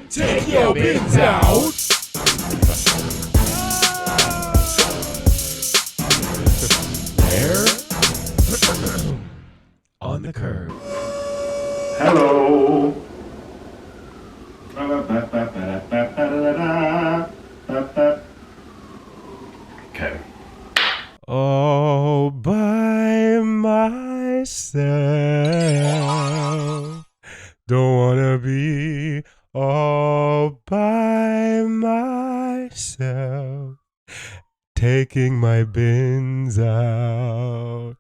Take your binz out. Where? On the curb. Hello. Okay. All by myself. Don't wanna be all by myself. Taking my binz out.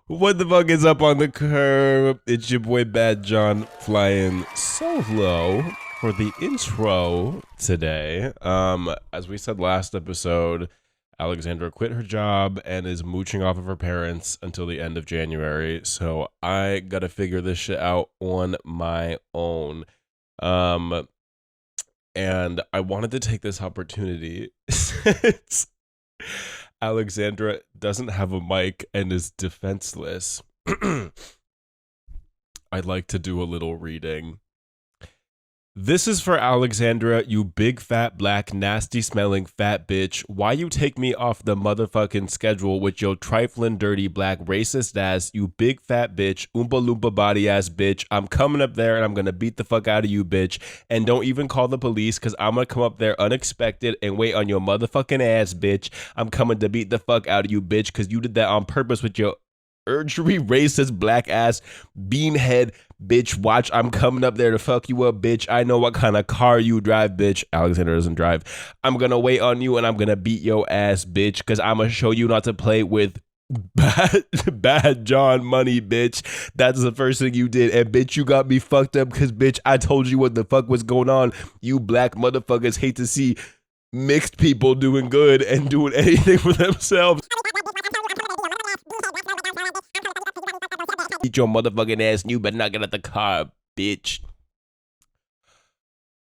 What the fuck is up on the curb? It's your boy BadJon flying solo for the intro today. As we said last episode, Alexandra quit her job and is mooching off of her parents until the end of January. So I gotta figure this shit out on my own. And I wanted to take this opportunity since Alexandra doesn't have a mic and is defenseless. I'd like to do a little reading. This is for Alexandra, you big fat black nasty smelling fat bitch. Why you take me off the motherfucking schedule with your trifling dirty black racist ass, you big fat bitch, oompa loompa body ass bitch. I'm coming up there and I'm gonna beat the fuck out of you, bitch. And don't even call the police, cause I'm gonna come up there unexpected and wait on your motherfucking ass, bitch. I'm coming to beat the fuck out of you, bitch, cause you did that on purpose with your urgery racist black ass beanhead bitch. Watch, I'm coming up there to fuck you up, bitch. I know what kind of car you drive, bitch. Alexander doesn't drive. I'm gonna wait on you and I'm gonna beat your ass, bitch, because I'm gonna show you not to play with BadJon money, bitch. That's the first thing you did. And bitch, you got me fucked up because bitch, I told you what the fuck was going on. You black motherfuckers hate to see mixed people doing good and doing anything for themselves. Eat your motherfucking ass and you better not get out the car, bitch.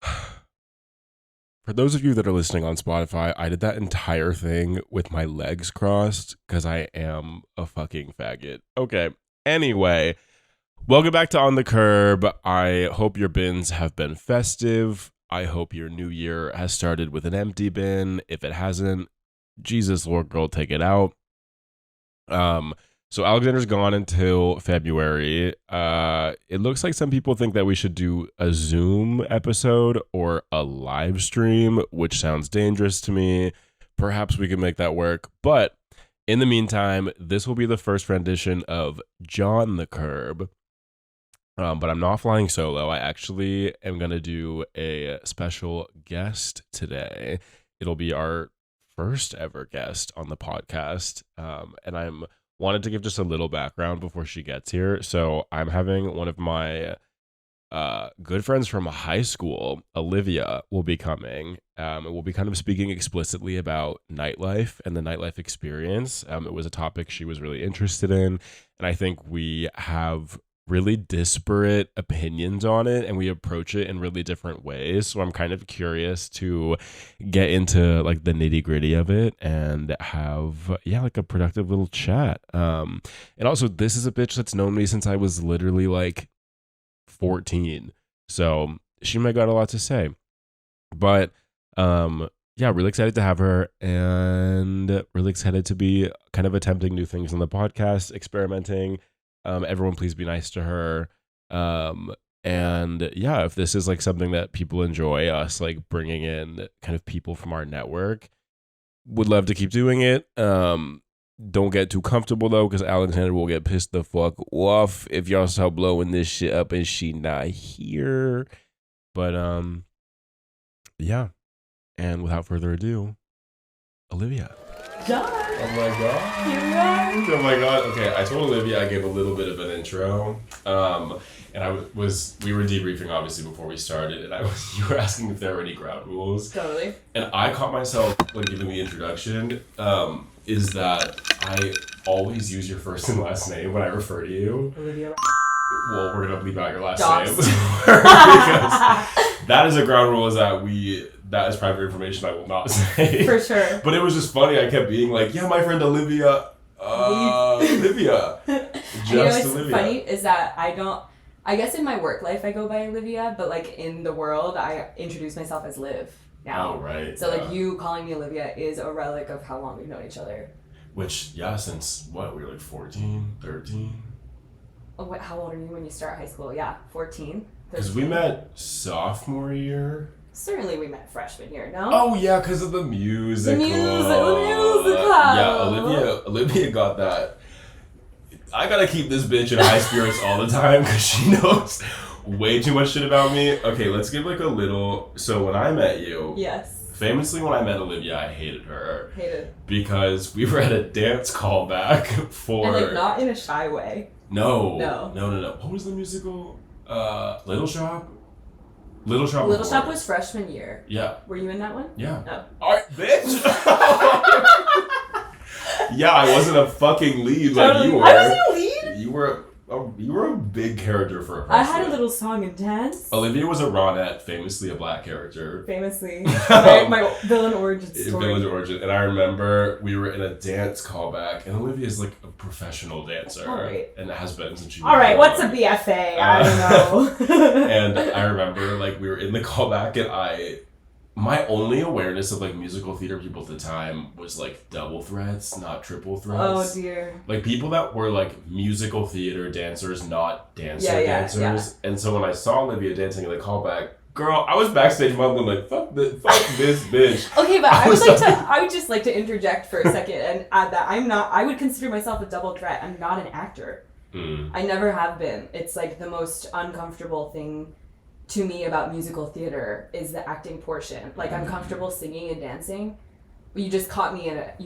For those of you that are listening on Spotify, I did that entire thing with my legs crossed because I am a fucking faggot. Okay, anyway, welcome back to On the Curb. I hope your bins have been festive. I hope your new year has started with an empty bin. If it hasn't, Jesus Lord girl, take it out. So Alexander's gone until February. It looks like some people think that we should do a Zoom episode or a live stream, which sounds dangerous to me. Perhaps we can make that work. But in the meantime, this will be the first rendition of Jon The Curb. But I'm not flying solo. I actually am going to do a special guest today. It'll be our first ever guest on the podcast. And I'm wanted to give just a little background before she gets here. So I'm having one of my good friends from high school, Olivia, will be coming. And we'll be kind of speaking explicitly about nightlife and the nightlife experience. It was a topic she was really interested in. And I think we have really disparate opinions on it and we approach it in really different ways. So I'm kind of curious to get into like the nitty-gritty of it and have like a productive little chat. And also this is a bitch that's known me since I was literally like 14. So she might got a lot to say. But really excited to have her and really excited to be kind of attempting new things on the podcast, experimenting. Everyone please be nice to her. If this is like something that people enjoy, us like bringing in kind of people from our network, would love to keep doing it. Don't get too comfortable though, because Alexander will get pissed the fuck off if y'all start blowing this shit up and she not here. But and without further adu, Olivia. Jon. Oh my god. Here we are. Oh my god. Okay, I told Olivia I gave a little bit of an intro. And we were debriefing obviously before we started, and you were asking if there were any ground rules. Totally. And I caught myself when giving the introduction, is that I always use your first and last name when I refer to you. Olivia. Well, we're gonna bleep out your last Dogs. name. Because that is a ground rule, is that is private information I will not say. For sure. But it was just funny. I kept being like, yeah, my friend Olivia. Olivia. You know what's Olivia. funny is that I don't I guess in my work life I go by Olivia, but like in the world I introduce myself as Liv now. Oh, right. So like you calling me Olivia is a relic of how long we've known each other. Which, yeah, since what? We were like 14, 13? Oh, how old are you when you start high school? Yeah, 14. Because we met sophomore year. Certainly we met freshman year, no? Oh, yeah, because of the musical. The musical. Yeah, Olivia got that. I gotta keep this bitch in high spirits all the time because she knows way too much shit about me. Okay, let's give like a little... So when I met you... Yes. Famously, when I met Olivia, I hated her. Hated. Because we were at a dance callback for... And like not in a shy way. No. No. What was the musical? Little Shop? Little Shop Was freshman year. Yeah. Were you in that one? Yeah. No. Alright, bitch! Yeah, I wasn't a fucking lead like you were. I wasn't a lead? You were a big character for a person. I had a little song and dance. Olivia was a Ronette, famously a black character. Famously. my villain origin story. Villain origin. And I remember we were in a dance callback, and Olivia's like a professional dancer. All right. And has been since she was Alright, born. what's a BFA? I don't know. And I remember like we were in the callback, and my only awareness of like musical theater people at the time was like double threats, not triple threats. Oh dear. Like people that were like musical theater dancers, not dancers. Yeah. And so when I saw Olivia dancing in the callback, girl, I was backstage mumbling like, fuck this bitch. Okay, but I would just like to interject for a second and add that I would consider myself a double threat. I'm not an actor. I never have been. It's like the most uncomfortable thing to me about musical theater is the acting portion. Like I'm comfortable singing and dancing. You just caught me at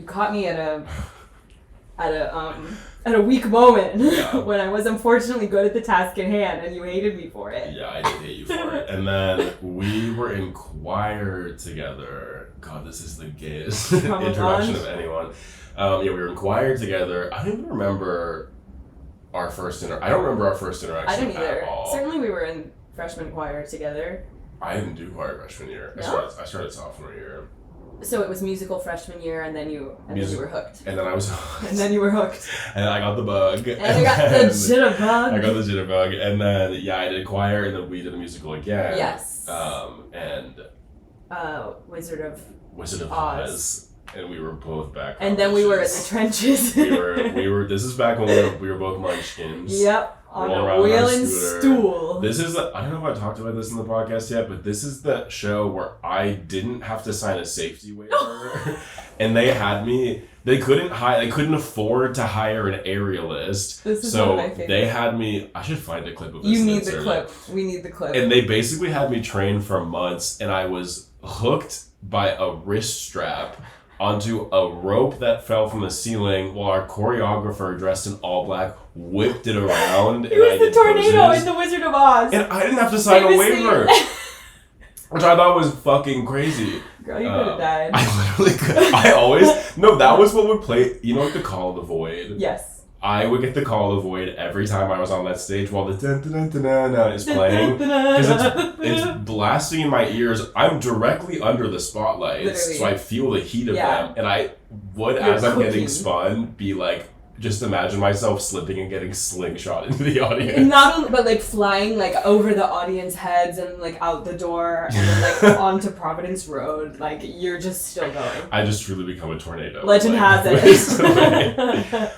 a weak moment when I was unfortunately good at the task at hand and you hated me for it. Yeah, I did hate you for it. And then we were in choir together. God, this is the gayest introduction of anyone. We were in choir together. I don't even remember our first interaction. I don't remember our first interaction I don't either. at all. Certainly we were in freshman choir together. I didn't do choir freshman year. No? I started sophomore year. So it was musical freshman year, and then you were hooked. And then I was And then you were hooked. And I got the bug. And I got the jitterbug. I got the jitterbug. And then, I did choir, and then we did the musical again. Yes. And... Wizard of Oz. And we were both back. And then we were in the trenches. we were, this is back when we were both munchkins. Yep. On a wheel and stool. This is, I don't know if I talked about this in the podcast yet, but this is the show where I didn't have to sign a safety waiver. And they had me, they couldn't afford to hire an aerialist. This is one of my favorites. They had me, I should find a clip of this. You need the clip. We need the clip. And they basically had me train for months, and I was hooked by a wrist strap onto a rope that fell from the ceiling while our choreographer, dressed in all black, whipped it around. It was the tornado in the Wizard of Oz. And I didn't have to sign a waiver. Which I thought was fucking crazy. Girl, you could have died. I literally could. No, that was what would play, you know, like the Call of the Void? Yes. I would get the Call of the Void every time I was on that stage while the dun-dun-dun-dun-dun is playing. Because it's blasting in my ears. I'm directly under the spotlights, Literally. so I feel the heat of them. And I would, as I'm getting spun, be like, just imagine myself slipping and getting slingshot into the audience. Not only, but like flying like over the audience heads and like out the door and then like onto Providence Road. Like you're just still going. I just truly become a tornado. Legend has it.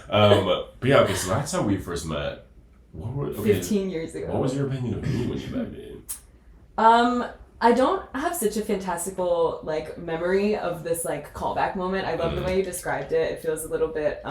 But yeah, okay, so that's how we first met. 15 years ago. What was your opinion of me when you met me? I don't have such a fantastical like memory of this like callback moment. I love the way you described it. It feels a little bit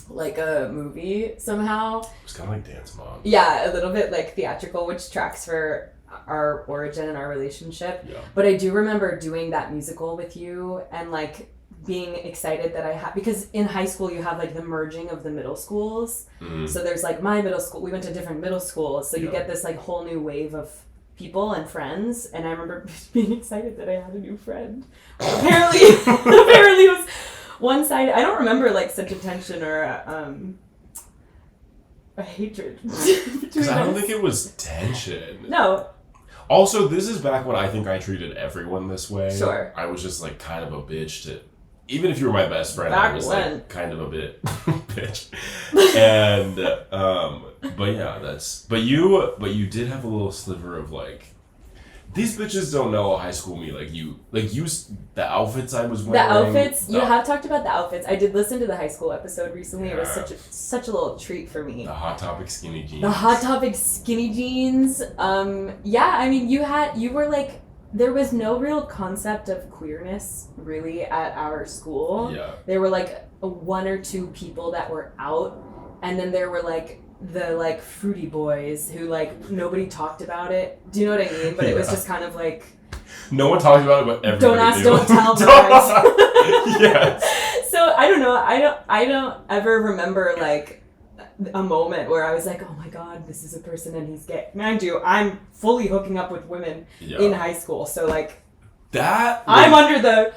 like a movie somehow. It's kind of like Dance Mom. Yeah, a little bit like theatrical, which tracks for our origin and our relationship. Yeah. But I do remember doing that musical with you and like being excited that I had, because in high school you have like the merging of the middle schools. So there's like my middle school, we went to different middle schools, so you get this like whole new wave of people and friends, and I remember being excited that I had a new friend. Apparently it was one-sided. I don't remember like such a tension or a hatred. Because I don't think it was tension. No. Also, this is back when I think I treated everyone this way. Sure. I was just like kind of a bitch to, even if you were my best friend, Back I was when. like kind of a bitch. And, But yeah, but you did have a little sliver of like, these bitches don't know high school me like you, the outfits I was wearing. The outfits, you have talked about the outfits. I did listen to the high school episode recently. Yeah. It was such a little treat for me. The Hot Topic skinny jeans. Yeah, I mean, you were like, there was no real concept of queerness really at our school. Yeah. There were like one or two people that were out, and then there were like the like fruity boys who like nobody talked about it. Do you know what I mean? But it was just kind of like, no one talked about it, but everybody don't ask, knew. don't tell, guys. Yes. So I don't know. I don't ever remember like a moment where I was like, oh my god, this is a person and he's gay. Mind you, I'm fully hooking up with women in high school, so like that. I'm under the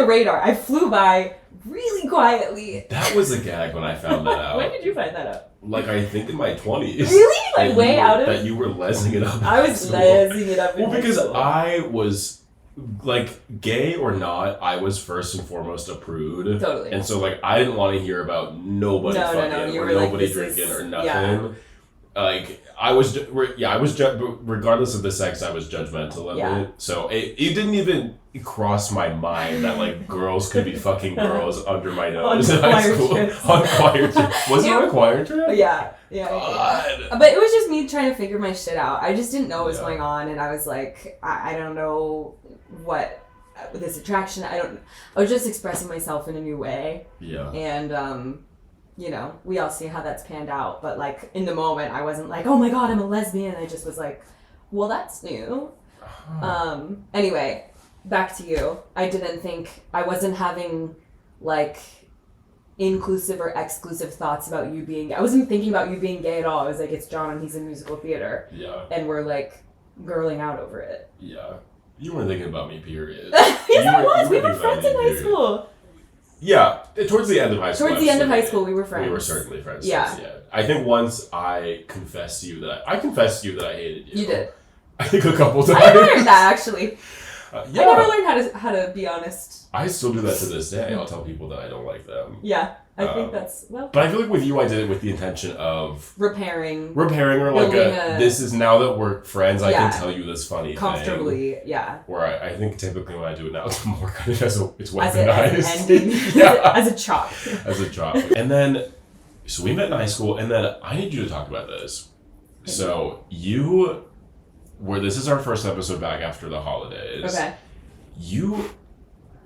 radar. I flew by really quietly. That was a gag when I found that out. When did you find that out? Like, I think in my 20s. Really? Like, way out of it? That you were lesing it up. I was lesing it up in Well, because high school. I was, like, gay or not, I was first and foremost a prude. Totally. And so, like, I didn't want to hear about nobody fucking or nobody like, drinking or nothing. Yeah. Like, regardless of the sex, I was judgmental of it. So it didn't even cross my mind that like girls could be fucking girls under my nose in high school. On choir trip. Was it on a choir trip? Yeah. But it was just me trying to figure my shit out. I just didn't know what was going on, and I was like, I don't know what this attraction. I was just expressing myself in a new way. Yeah. And you know, we all see how that's panned out, but like in the moment I wasn't like, oh my god, I'm a lesbian. I just was like, well, that's new. Anyway, back to you. I wasn't having like inclusive or exclusive thoughts about you being gay. I wasn't thinking about you being gay at all. I was like, it's Jon and he's in musical theater. Yeah. And we're like girling out over it. Yeah. You weren't thinking about me, period. Yes, I was. We were friends in high school. Yeah, towards the end of high school. Towards the end of high school, we were friends. We were certainly friends. Yeah. I think once I confessed to you that I hated you. You did. I think a couple times. I learned that actually. Yeah. I never learned how to be honest. I still do that to this day. I'll tell people that I don't like them. Yeah, I think that's But I feel like with you, I did it with the intention of repairing or like this is now that we're friends, I can tell you this funny comfortably, thing. Yeah. Where I think typically when I do it now, it's more kind of it's weaponized. As an ending, as a chop. As a chop. And then, so we met in high school, and then I need you to talk about this. So this is our first episode back after the holidays. Okay. You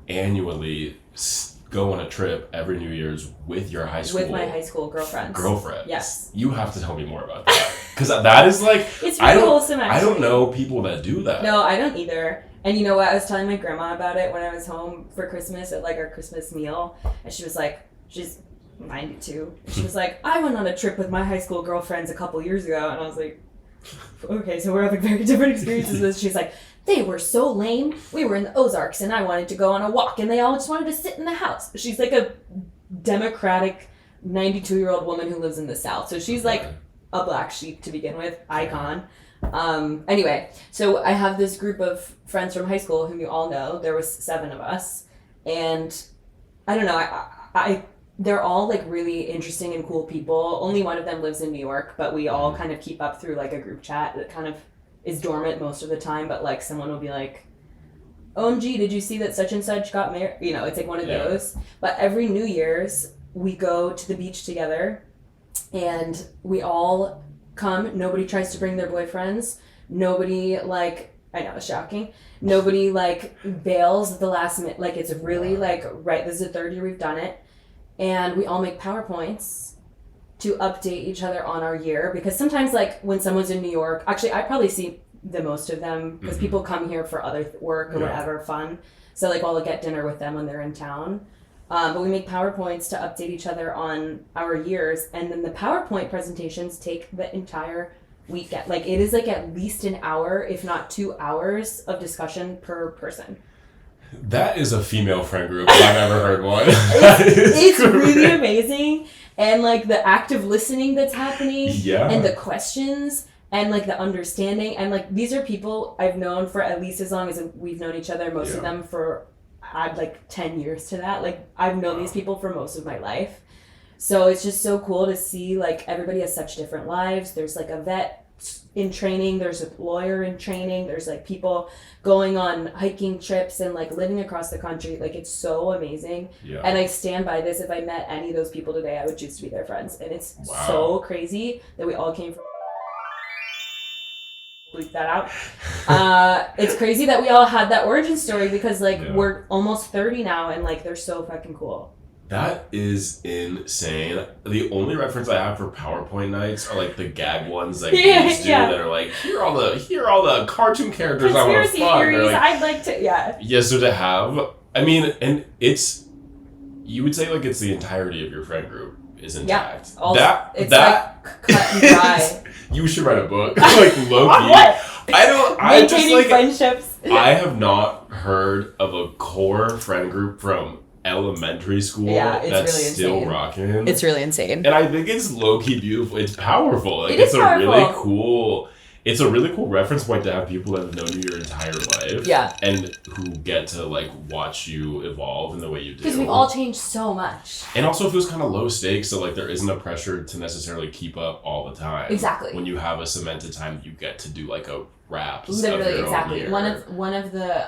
annually go on a trip every New Year's with your high school. With my high school girlfriends. Yes. You have to tell me more about that. Because that is like... It's really wholesome, actually. I don't know people that do that. No, I don't either. And you know what? I was telling my grandma about it when I was home for Christmas at like our Christmas meal. And she was like, she's 92. She was like, I went on a trip with my high school girlfriends a couple years ago. And I was like, okay, so we're having very different experiences with this. She's like, they were so lame. We were in the Ozarks and I wanted to go on a walk and they all just wanted to sit in the house. She's like a democratic 92-year-old woman who lives in the South. So she's like a black sheep to begin with, icon. Anyway, so I have this group of friends from high school whom you all know. There was 7 of us. And I don't know, they're all like really interesting and cool people. Only one of them lives in New York, but we all kind of keep up through like a group chat that kind of is dormant most of the time, but like someone will be like, OMG, did you see that such and such got married? You know, it's like one of those. But every New Year's, we go to the beach together and we all come. Nobody tries to bring their boyfriends. Nobody like, I know, it's shocking. Nobody like bails at the last minute. Like it's really like, right, this is the 3rd year we've done it. And we all make PowerPoints to update each other on our year, because sometimes like when someone's in New York, actually I probably see the most of them because people come here for other work or whatever fun, so like I'll get dinner with them when they're in town, but we make PowerPoints to update each other on our years, and then the PowerPoint presentations take the entire weekend. Like it is like at least an hour if not 2 hours of discussion per person. That is a female friend group if I've ever heard one. It's really amazing. And like the active listening that's happening, and the questions, and like the understanding, and like these are people I've known for at least as long as we've known each other. Most of them for like 10 years to that. Like I've known these people for most of my life. So it's just so cool to see, like, everybody has such different lives. There's, like, a vet in training, there's a lawyer in training, there's, like, people going on hiking trips and, like, living across the country. Like, it's so amazing. Yeah. And I stand by this. If I met any of those people today, I would choose to be their friends. And it's so crazy that we all came from... Bleep that out. It's crazy that we all had that origin story because, like, we're almost 30 now and, like, they're so fucking cool. That is insane. The only reference I have for PowerPoint nights are like the gag ones like these do that are like, here are all the cartoon characters I want to fuck. Theories, like, I'd like to, Yeah, so to have, I mean, and it's, you would say like it's the entirety of your friend group is intact. Yeah. Also, that like cut and dry. You should write a book. Like low-key. What? I just like friendships. I have not heard of a core friend group from elementary school that's really still insane. rocking. It's really insane. And I think it's low-key beautiful. It's powerful. Like it's a really cool reference point to have people that have known you your entire life. Yeah. And who get to like watch you evolve in the way you do. Because we've all changed so much. And also it feels kind of low stakes, so like there isn't a pressure to necessarily keep up all the time. Exactly. When you have a cemented time, you get to do like a rap. Literally, exactly. One of the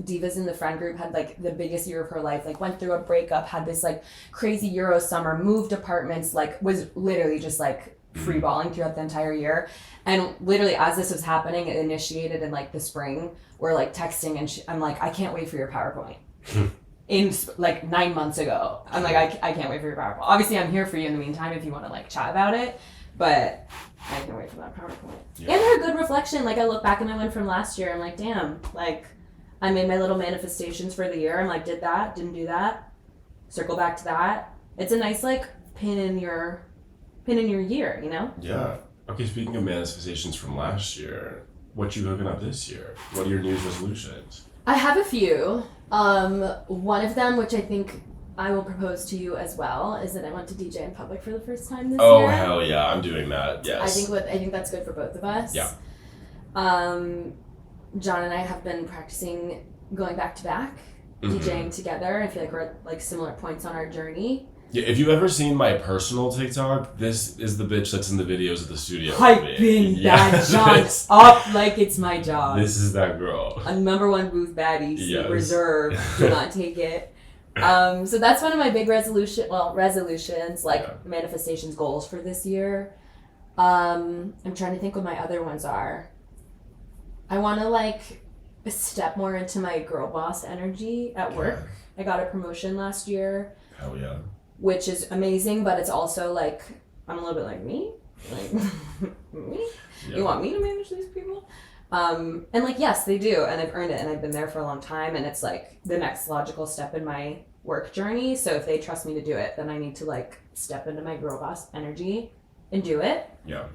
divas in the friend group had like the biggest year of her life. Like went through a breakup, had this like crazy Euro summer, moved apartments, like was literally just like free balling throughout the entire year. And literally as this was happening, it initiated in like the spring. We're like texting and I'm like, I can't wait for your PowerPoint. In like 9 months ago, I'm like, I can't wait for your PowerPoint. Obviously, I'm here for you in the meantime if you want to like chat about it. But I can't wait for that PowerPoint. Yeah. And they're a good reflection. Like I look back at my one from last year. I'm like, damn. Like I made my little manifestations for the year. I'm like, did that, didn't do that. Circle back to that. It's a nice like pin in your year, you know? Yeah. Okay. Speaking of manifestations from last year, what you hooking up this year? What are your New Year's resolutions? I have a few. One of them, which I think I will propose to you as well, is that I want to DJ in public for the first time this year. Oh hell yeah, I'm doing that. Yes. I think that's good for both of us. Yeah. John and I have been practicing going back to back, DJing together. I feel like we're at like similar points on our journey. Yeah, if you've ever seen my personal TikTok, this is the bitch that's in the videos at the studio. Hyping BadJon up like it's my job. This is that girl. A number one booth baddie, yes. Reserve, do not take it. So that's one of my big resolutions, manifestations, goals for this year. I'm trying to think what my other ones are. I want to like step more into my girl boss energy at work. I got a promotion last year. Hell yeah. Which is amazing, but it's also like, I'm a little bit like, me? Like, me? Yeah. You want me to manage these people? And like, yes, they do, and I've earned it, and I've been there for a long time, and it's like the next logical step in my work journey. So if they trust me to do it, then I need to like step into my girl boss energy and do it. Yeah.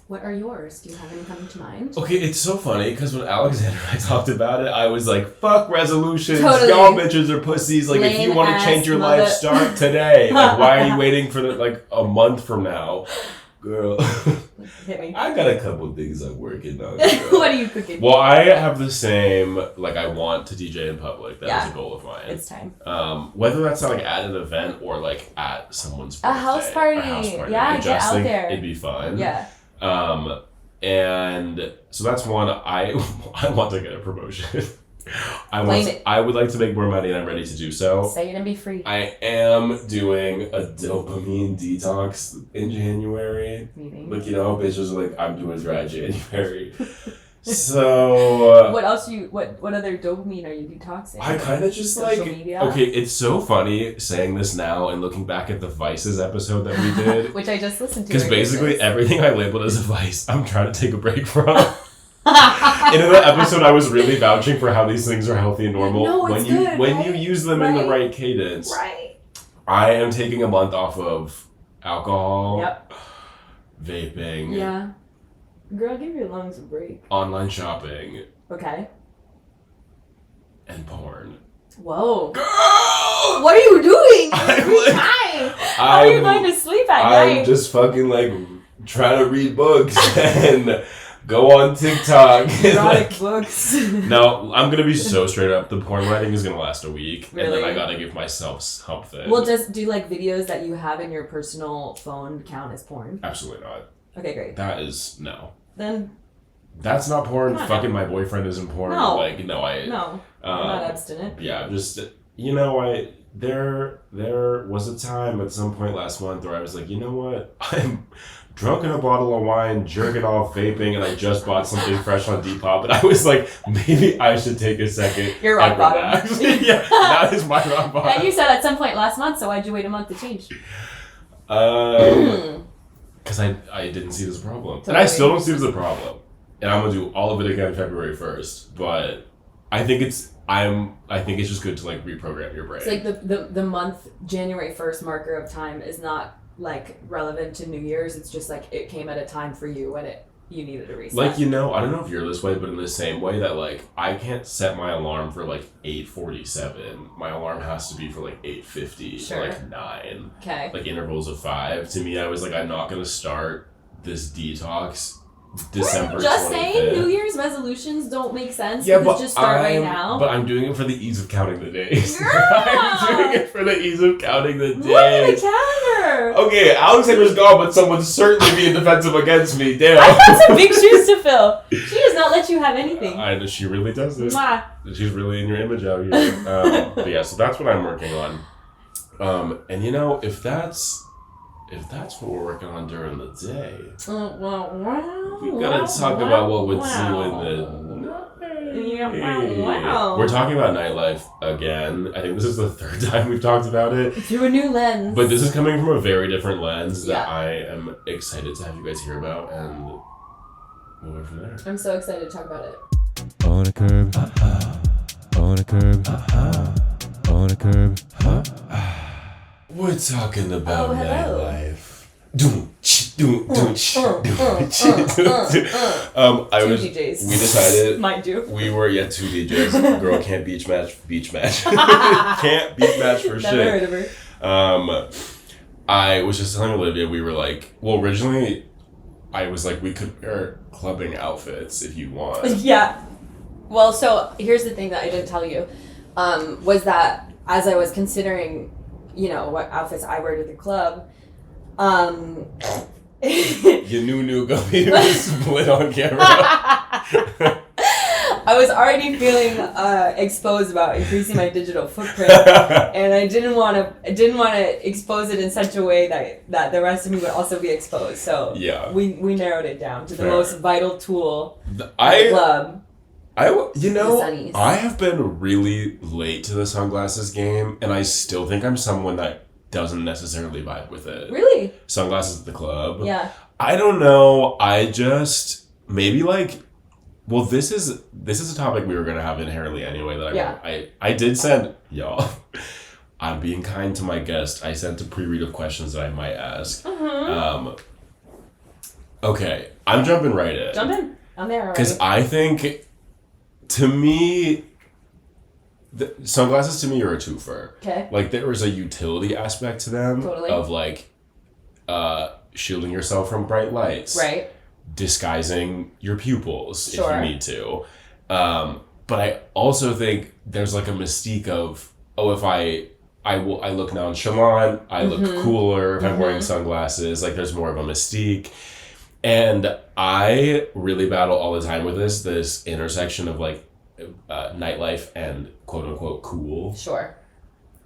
What are yours? Do you have any coming to mind? Okay, it's so funny because when Alexander and I talked about it, I was like, fuck resolutions. Totally. Y'all bitches are pussies. Like, if you want to change your life, start today. Like, why are you waiting for like a month from now? Girl. Hit me. I got a couple things I'm working on. What are you cooking? Well, I have the same, like, I want to DJ in public. That is a goal of mine. It's time. Whether that's like at an event or like at someone's birthday. A house party. Yeah, get out there. It'd be fun. Yeah. And so that's one. I want to get a promotion. I would like to make more money and I'm ready to do so. Say it and be free. I am doing a dopamine detox in January. Like, you know, bitches are like, I'm doing dry January. So what else what other dopamine are you detoxing? I kind of just social media? Okay, it's so funny saying this now and looking back at the Vices episode that we did. Which I just listened to. Because basically everything I labeled as a vice, I'm trying to take a break from. And in that episode, I was really vouching for how these things are healthy and normal. No, when you use them in the right cadence. Right. I am taking a month off of alcohol. Yep. Vaping. Yeah. Girl, give your lungs a break. Online shopping. Okay. And porn. Whoa. Girl! What are you doing? How are you going to sleep at night? I'm just fucking like trying to read books and Go on TikTok. Erotic books. No, I'm gonna be so straight up. The porn writing is gonna last a week, Really? and then I gotta give myself something. Well, just do like videos that you have in your personal phone count as porn? Absolutely not. Okay, great. That is no. Then that's not porn. Not Fucking my boyfriend isn't porn. No. Like no, I'm not abstinent. Yeah, just there was a time at some point last month where I was like, you know what, I'm drunk in a bottle of wine, jerking off, vaping, and I just bought something fresh on Depop, and I was like, maybe I should take a second. Your rock bottom. Yeah, that is my rock bottom. And you said at some point last month, so why'd you wait a month to change? Because I didn't see this problem. Totally. And I still don't see this as a problem. And I'm gonna do all of it again February 1st. But I think it's just good to like reprogram your brain. It's like the month January 1st marker of time is not like relevant to New Year's. It's just like it came at a time for you when you needed a reset. Like, I don't know if you're this way, but in the same way that like I can't set my alarm for like 8:47. My alarm has to be for like 8:50 Sure. or like 9. Okay. Like intervals of 5. To me, I was like, I'm not gonna start this detox December 25th. Just saying New Year's resolutions don't make sense. Yeah, because but just start right now. But I'm doing it for the ease of counting the days. Girl! I'm doing it for the ease of counting the days. Look at the calendar. Okay, Alexander's gone, but someone's certainly being defensive against me. Damn. I got some big shoes to fill. She does not let you have anything. I know she really does it. Mwah. She's really in your image out here. But yeah, so that's what I'm working on. And if that's what we're working on during the day, we gotta talk about what we're doing in the night. Wow. We're talking about nightlife again. I think this is the 3rd time we've talked about it. Through a new lens. But this is coming from a very different lens that Yeah. I am excited to have you guys hear about, and we'll go from there. I'm so excited to talk about it. On a curb, on a curb, on a curb. We're talking about hello. nightlife. Two DJs. We decided Mind you. we were two DJs. Girl can't beach match. Can't beach match for Never shit. heard of her. I was just telling Olivia, we were like, well, originally I was like, we could wear clubbing outfits if you want. Yeah. Well, so here's the thing that I didn't tell you, was that as I was considering, what outfits I wear to the club, you knew go be split on camera. I was already feeling exposed about increasing my digital footprint, and I didn't want to expose it in such a way that the rest of me would also be exposed. So yeah, we narrowed it down to the Fair. most vital tool in the club. I have been really late to the sunglasses game, and I still think I'm someone that doesn't necessarily vibe with it. Really? Sunglasses at the club? Yeah. I don't know. I just maybe well, this is a topic we were gonna have inherently anyway. I did send y'all. I'm being kind to my guest. I sent a pre-read of questions that I might ask. Mm-hmm. Okay, I'm jumping right in. Jump in. I'm there already. Because I think, to me, sunglasses to me are a twofer. Okay. Like, there is a utility aspect to them. Totally. Of shielding yourself from bright lights. Right. Disguising your pupils Sure. if you need to. But I also think there's a mystique of, if I look nonchalant, I look cooler if I'm wearing sunglasses. There's more of a mystique. And I really battle all the time with this intersection of nightlife and quote unquote cool. Sure.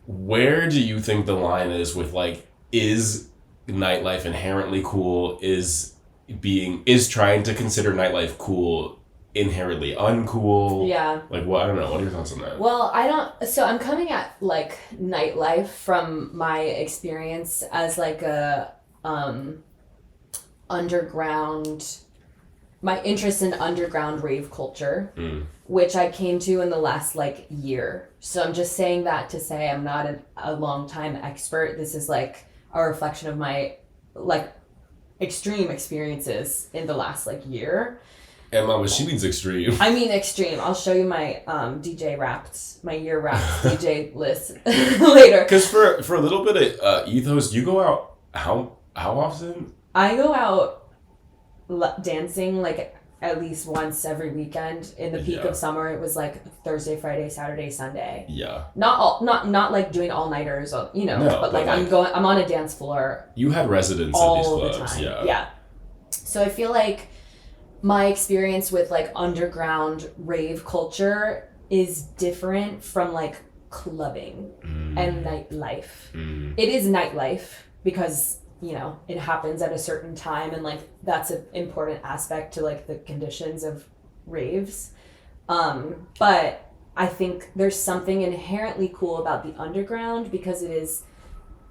Where do you think the line is with is nightlife inherently cool? Is trying to consider nightlife cool inherently uncool? Yeah. I don't know. What are your thoughts on that? Well, so I'm coming at nightlife from my experience as a underground, my interest in underground rave culture, which I came to in the last year. So I'm just saying that to say I'm not a long time expert. This is a reflection of my extreme experiences in the last year. And Mama, she means extreme. I mean extreme. I'll show you my my year wrapped DJ list later. Because for a little bit of ethos, you go out how often? I go out dancing at least once every weekend. In the peak of summer, it was like Thursday, Friday, Saturday, Sunday. Yeah. Not like doing all-nighters, or, you know, No, but like I'm on a dance floor. You had residents at these clubs. The time. Yeah. So I feel like my experience with like underground rave culture is different from like clubbing and nightlife. It is nightlife because, you know, it happens at a certain time, and like that's an important aspect to like the conditions of raves. But I think there's something inherently cool about the underground because it is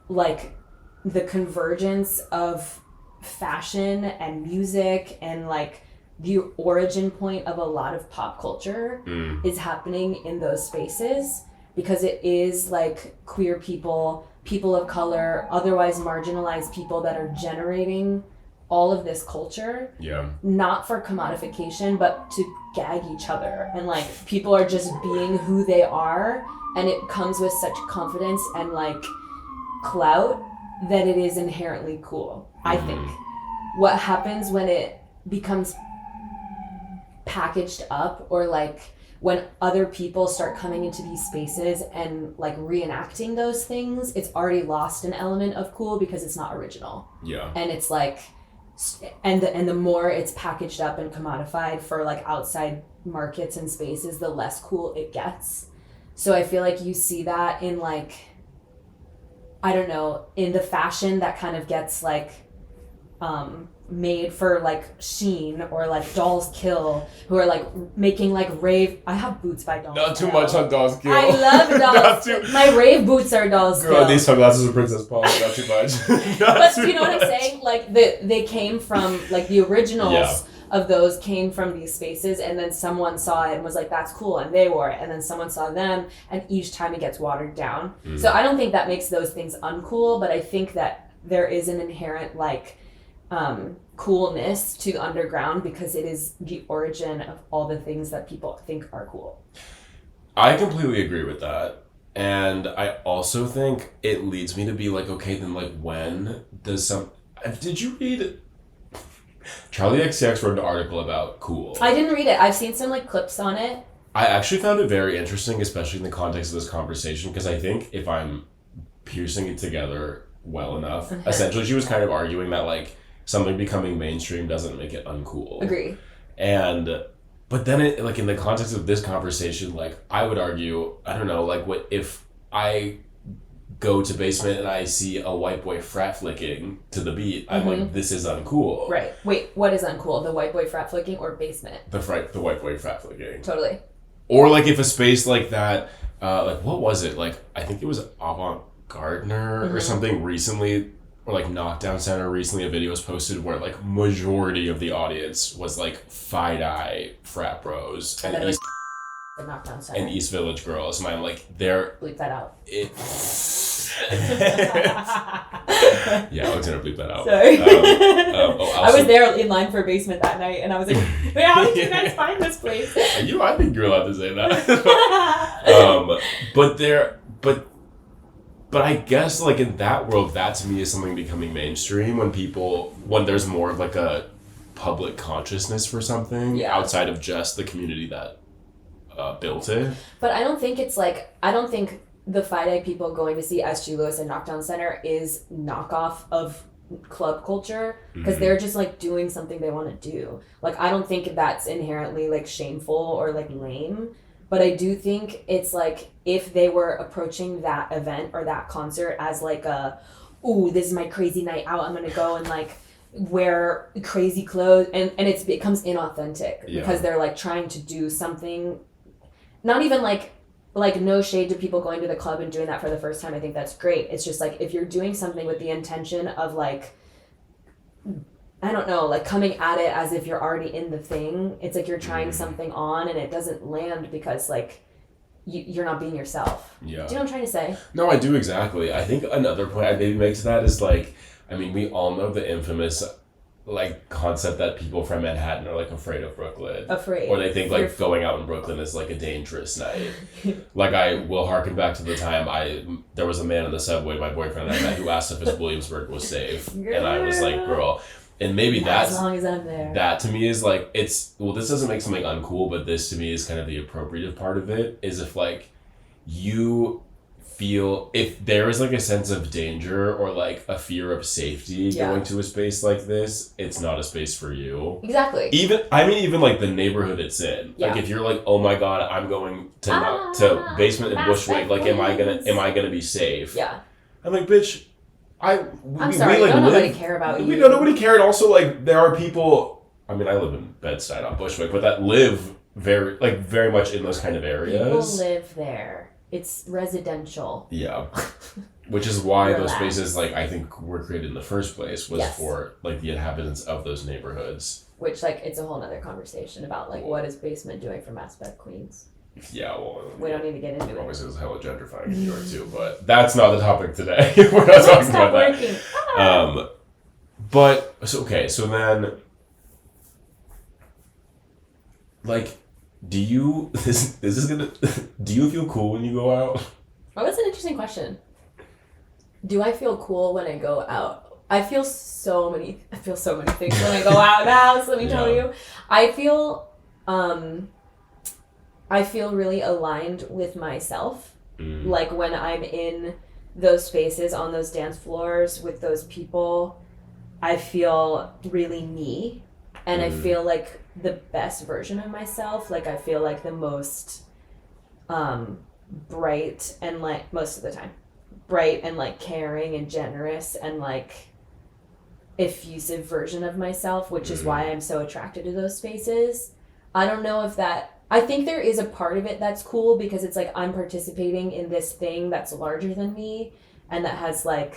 like the convergence of fashion and music, and like the origin point of a lot of pop culture is happening in those spaces, because it is like queer people of color, otherwise marginalized people that are generating all of this culture. Not for commodification, but to gag each other. And like people are just being who they are, and it comes with such confidence and like clout that it is inherently cool, I think. What happens when it becomes packaged up, or like when other people start coming into these spaces and like reenacting those things, it's already lost an element of cool because it's not original. And it's like, and the more it's packaged up and commodified for like outside markets and spaces, the less cool it gets. So I feel like you see that in like, I don't know, in the fashion that kind of gets like made for like Shein or like Dolls Kill, who are like making like rave. I have boots by Dolls Kill. Not too much on Dolls Kill. I love Dolls Kill. My rave boots are Dolls Kill. Girl, these sunglasses are Princess Paul. Not too much. But you know what I'm saying? Like they came from like the originals of those came from these spaces, and then someone saw it and was like, that's cool, and they wore it, and then someone saw them, and each time it gets watered down. So I don't think that makes those things uncool, but I think that there is an inherent like coolness to underground because it is the origin of all the things that people think are cool. I completely agree with that. And I also think it leads me to be like, okay, then like when does did you read Charlie XCX wrote an article about cool? I didn't read it. I've seen some like clips on it. I actually found it very interesting, especially in the context of this conversation, because I think if I'm piercing it together well enough, essentially she was kind of arguing that like something becoming mainstream doesn't make it uncool. Agree. But then it, like in the context of this conversation, like I would argue, I don't know, like what if I go to basement and I see a white boy frat flicking to the beat, I'm like, this is uncool. Right. Wait, what is uncool? The white boy frat flicking or basement? The white boy frat flicking. Totally. Or like if a space like that, like what was it? Like I think it was Avant Gardner or something recently, or like Knockdown Center recently, a video was posted where like majority of the audience was like Fi-Dye frat bros and East Village girls, and I'm like, they're bleep that out. Yeah, I was gonna bleep that out. Sorry. I was there in line for basement that night, and I was like, wait, how did you guys find this place? I think you're allowed to say that. But I guess like in that world, that to me is something becoming mainstream when there's more of like a public consciousness for something outside of just the community that built it. But I don't think the Fi-Dye people going to see SG Lewis and Knockdown Center is knockoff of club culture, because they're just like doing something they want to do. Like I don't think that's inherently like shameful or like lame. But I do think it's like if they were approaching that event or that concert as like ooh, this is my crazy night out, I'm gonna go and like wear crazy clothes, and it becomes inauthentic because they're like trying to do something, not even like no shade to people going to the club and doing that for the first time. I think that's great. It's just like if you're doing something with the intention of like, I don't know, like coming at it as if you're already in the thing, it's like you're trying something on and it doesn't land because like you're not being yourself. Yeah. Do you know what I'm trying to say? No, I do, exactly. I think another point I'd maybe make to that is like, I mean, we all know the infamous like concept that people from Manhattan are like afraid of Brooklyn. Or they think like going out in Brooklyn is like a dangerous night. Like I will harken back to the time there was a man in the subway, my boyfriend and I met, who asked if his Williamsburg was safe. Girl. And I was like, girl. And maybe as that's long as I'm there. that to me is like this doesn't make something uncool, but this to me is kind of the appropriative part of it, is if like you feel if there is like a sense of danger or like a fear of safety going to a space like this, it's not a space for you. Exactly. Even like the neighborhood it's in. Like if you're like, oh my god, I'm going to basement in Bushwick, like am I gonna be safe? Yeah. I'm like, bitch, I'm sorry, don't nobody care about you. We don't nobody care, and also like there are people. I mean, I live in Bed-Stuy, not Bushwick, but that live very much in those kind of areas. People live there. It's residential. Yeah, which is why those spaces like I think were created in the first place was for like the inhabitants of those neighborhoods. Which like it's a whole nother conversation about like what is basement doing for mass spec queens. Yeah, well, we don't need to get into it. Obviously, there's hella gentrifying in New York too, but that's not the topic today. We're not talking about that. But so then, like, do you do you feel cool when you go out? Oh, that's an interesting question. Do I feel cool when I go out? I feel so many things when I go out of the house. Let me tell you, I feel really aligned with myself. Like when I'm in those spaces, on those dance floors with those people, I feel really me. And I feel like the best version of myself. Like I feel like the most bright and like most of the time. Bright and like caring and generous and like effusive version of myself, which is why I'm so attracted to those spaces. I don't know if I think there is a part of it that's cool because it's like I'm participating in this thing that's larger than me and that has like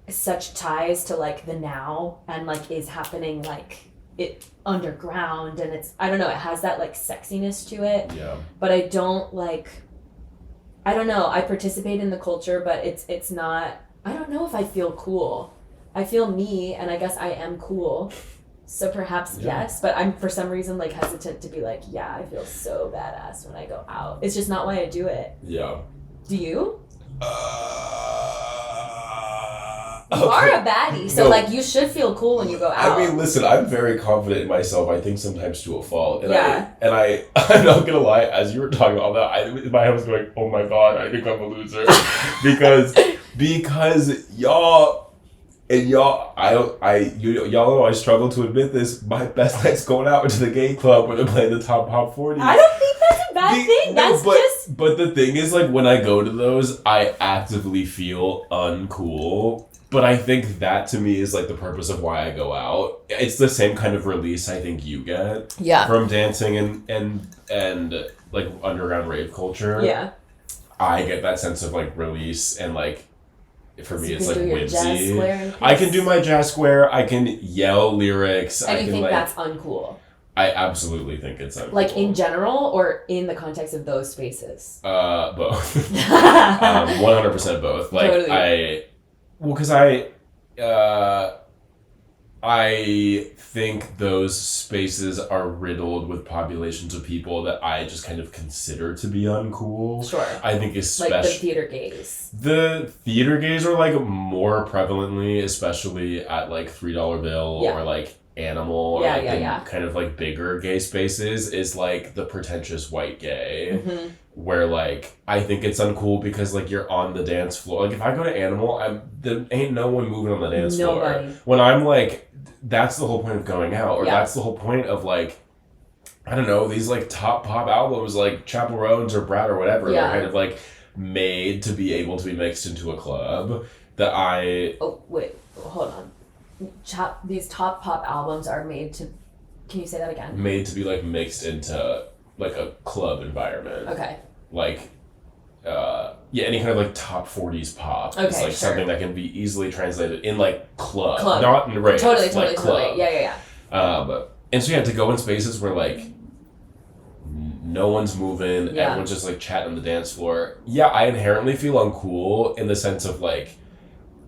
such ties to like the now and like is happening like it underground and it's, I don't know, it has that like sexiness to it. Yeah. But I don't know, I participate in the culture, but it's not, I don't know if I feel cool. I feel me and I guess I am cool. So perhaps yes, but I'm for some reason like hesitant to be like, yeah, I feel so badass when I go out. It's just not why I do it. Yeah. Do you? You are a baddie, so like you should feel cool when you go out. I mean, listen, I'm very confident in myself. I think sometimes to a fault, and yeah. I'm not gonna lie. As you were talking about that, my head was going, "Oh my god, I think I'm a loser," because y'all. And y'all know I struggle to admit this. My best night's going out into the gay club where they're playing the top Pop 40s. I don't think that's a bad thing. But the thing is, like, when I go to those, I actively feel uncool. But I think that to me is like the purpose of why I go out. It's the same kind of release I think you get from dancing and like underground rave culture. Yeah, I get that sense of like release and like. For me, it's like whimsy. I can do my jazz square. I can yell lyrics. And you think that's uncool? I absolutely think it's uncool. Like in general, or in the context of those spaces? Both. 100% both. Like totally. Because I think those spaces are riddled with populations of people that I just kind of consider to be uncool. Sure. I think especially... Like the theater gays. The theater gays are like more prevalently, especially at like $3 bill or like Animal or kind of like bigger gay spaces, is like the pretentious white gay. Mm-hmm. Where like I think it's uncool because like you're on the dance floor. Like if I go to Animal, there ain't no one moving on the dance floor. When I'm like, that's the whole point of going out, or that's the whole point of like, I don't know, these like top pop albums like Chapel Roan's or Brad or whatever. They're kind of like made to be able to be mixed into a club. Oh wait, hold on. These top pop albums are made to. Can you say that again? Made to be like mixed into like a club environment. Okay. Like, any kind of like top 40s pop is like something that can be easily translated in like club. Not in rave. Totally. Club. Yeah. And so to go in spaces where like no one's moving, everyone's just like chatting on the dance floor. Yeah, I inherently feel uncool in the sense of like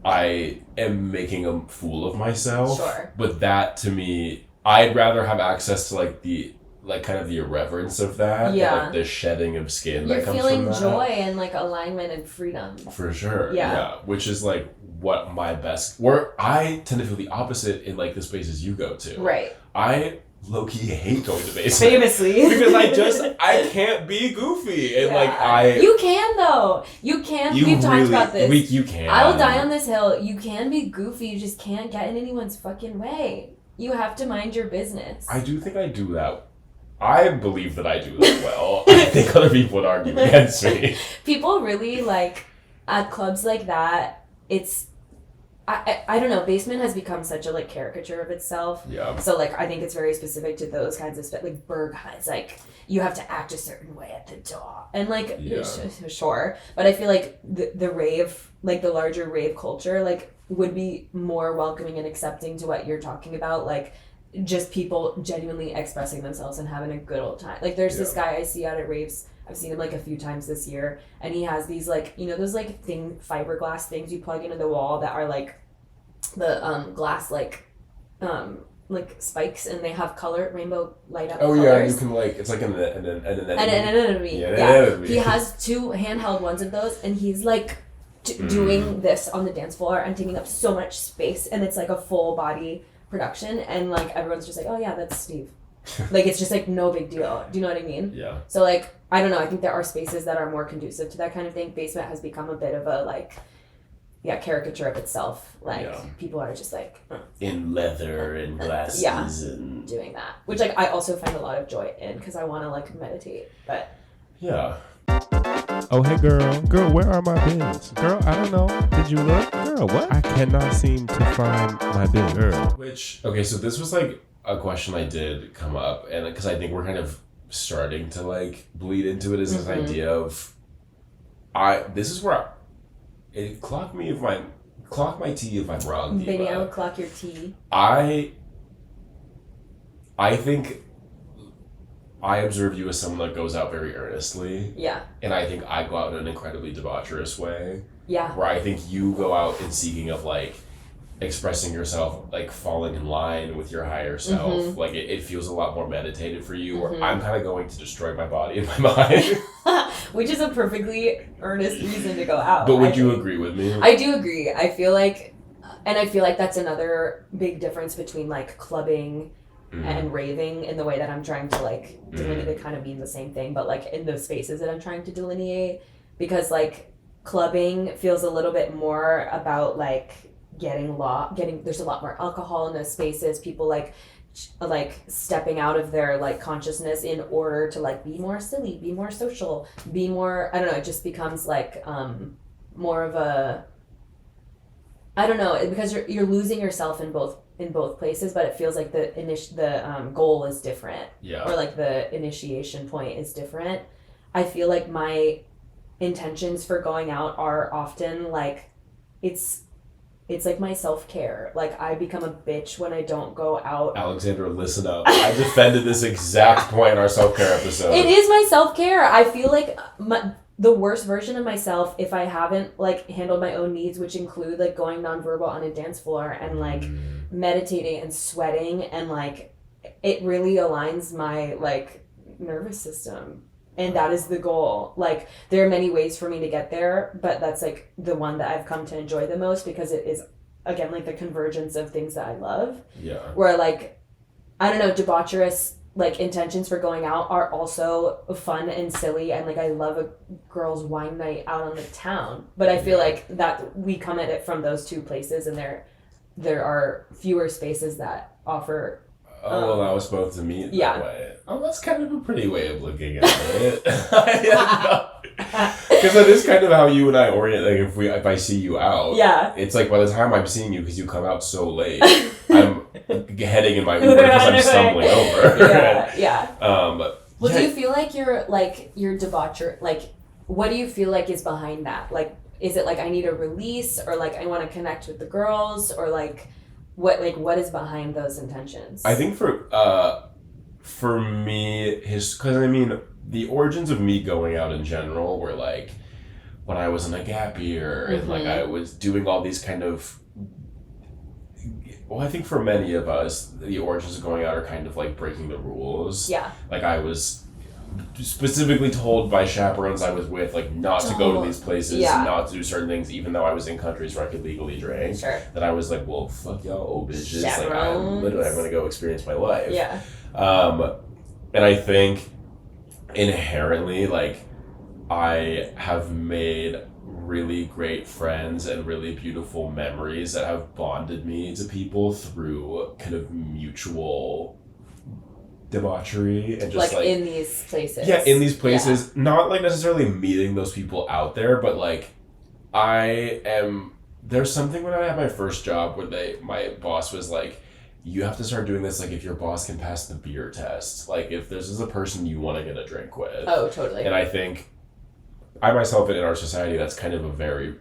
I am making a fool of myself. Sure. But that to me, I'd rather have access to like the like kind of the irreverence of that, Yeah. and, like the shedding of skin You're that comes feeling from that. joy and like alignment and freedom. For sure. Yeah. Which is like what my best, where I tend to feel the opposite in like the spaces you go to. Right. I low-key hate going to basement. Famously. Because I can't be goofy. And You can though. You can. We've talked about this. You can. I will die on this hill. You can be goofy. You just can't get in anyone's fucking way. You have to mind your business. I do think I do that. I believe that I do that well. I think other people would argue against me. People really like at clubs like that. It's I don't know. Basement has become such a like caricature of itself. Yeah. So like I think it's very specific to those kinds of like It's like you have to act a certain way at the door and like sure. But I feel like the rave, like the larger rave culture, like would be more welcoming and accepting to what you're talking about, like just people genuinely expressing themselves and having a good old time. Like there's this guy I see out at raves. I've seen him like a few times this year, and he has these like, you know, those like fiberglass things you plug into the wall that are like the glass like spikes, and they have rainbow light up colors. Yeah, you can like, it's like an enemy. Yeah. He has 2 handheld ones of those, and he's like doing this on the dance floor and taking up so much space, and it's like a full body production, and like everyone's just like, oh yeah, that's Steve. Like it's just like no big deal. Do you know what I mean? Yeah. So like I don't know, I think there are spaces that are more conducive to that kind of thing. Basement has become a bit of a like caricature of itself. Like people are just like in leather and glasses and doing that, which like I also find a lot of joy in because I want to like meditate. But oh hey girl, where are my bins? Girl, I don't know. Did you look? Girl, what? I cannot seem to find my bin. Girl. Okay, so this was like a question I did come up, and because I think we're kind of starting to like bleed into it, is this idea of clock my tea if I'm wrong, Diva. Baby, I will clock your tea. I think I observe you as someone that goes out very earnestly. Yeah. And I think I go out in an incredibly debaucherous way. Yeah. Where I think you go out in seeking of like expressing yourself, like falling in line with your higher self. Like it feels a lot more meditative for you, where I'm kind of going to destroy my body and my mind. Which is a perfectly earnest reason to go out. But would you agree with me? I do agree. I feel like that's another big difference between like clubbing and raving, in the way that I'm trying to like delineate. They kind of mean the same thing, but like in those spaces that I'm trying to delineate, because like clubbing feels a little bit more about like there's a lot more alcohol in those spaces. People like stepping out of their like consciousness in order to like be more silly, be more social, be more, I don't know, it just becomes like more of a, I don't know, because you're losing yourself in both places, but it feels like the goal is different. Yeah. Or like the initiation point is different. I feel like my intentions for going out are often like it's like my self-care. Like I become a bitch when I don't go out. Alexandra, listen up. I defended this exact point in our self-care episode. It is my self-care. I feel like the worst version of myself if I haven't like handled my own needs, which include like going nonverbal on a dance floor and like meditating and sweating, and like it really aligns my like nervous system. And that is the goal. Like there are many ways for me to get there, but that's like the one that I've come to enjoy the most, because it is again like the convergence of things that I love. Yeah. Where like, I don't know, debaucherous like intentions for going out are also fun and silly, and like I love a girl's wine night out on the town. But I feel like that we come at it from those two places, and there are fewer spaces that offer. Oh, allow us both to meet that way. Oh, that's kind of a pretty way of looking at it. Because that is kind of how you and I orient. Like if I see you out, it's like by the time I'm seeing you, because you come out so late, I'm heading in my Uber because I'm stumbling over. Do you feel like you're debaucher? Like, what do you feel like is behind that? Like, is it like I need a release, or like I want to connect with the girls, or like? What is behind those intentions? I think for me, because I mean, the origins of me going out in general were like when I was in a gap year and like I was doing all these kind of I think for many of us, the origins of going out are kind of like breaking the rules. Yeah. Like I was specifically told by chaperones I was with, like, not to go to these places, not to do certain things, even though I was in countries where I could legally drink. Sure. That I was like, well, fuck y'all, old bitches. Chaperones. Like, I'm gonna go experience my life. Yeah. And I think inherently, like, I have made really great friends and really beautiful memories that have bonded me to people through kind of mutual debauchery and just like in these places. Yeah, in these places. Yeah. Not like necessarily meeting those people out there, but like there's something when I had my first job where my boss was like, you have to start doing this, like, if your boss can pass the beer test. Like, if this is a person you want to get a drink with. Oh, totally. And I think I myself, in our society, that's kind of a very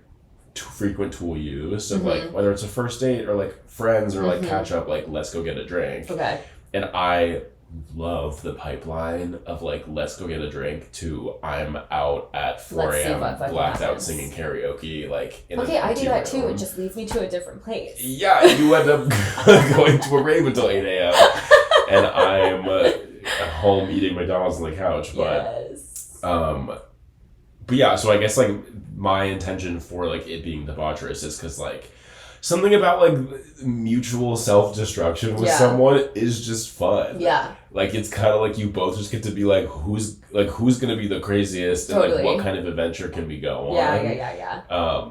frequent tool used of, like, whether it's a first date or, like, friends or, like, catch up, like, let's go get a drink. Okay. And I love the pipeline of, like, let's go get a drink to I'm out at 4 a.m. blacked out singing karaoke, like, in I do that too. It just leads me to a different place. Yeah, you end up going to a rave until 8 a.m. and I'm at home eating McDonald's on the couch. But, but yeah, so I guess, like, my intention for, like, it being debaucherous is because, like, something about, like, mutual self-destruction with someone is just fun. Yeah. Like, it's kind of like you both just get to be like, who's going to be the craziest and, like, what kind of adventure can we go on? Yeah.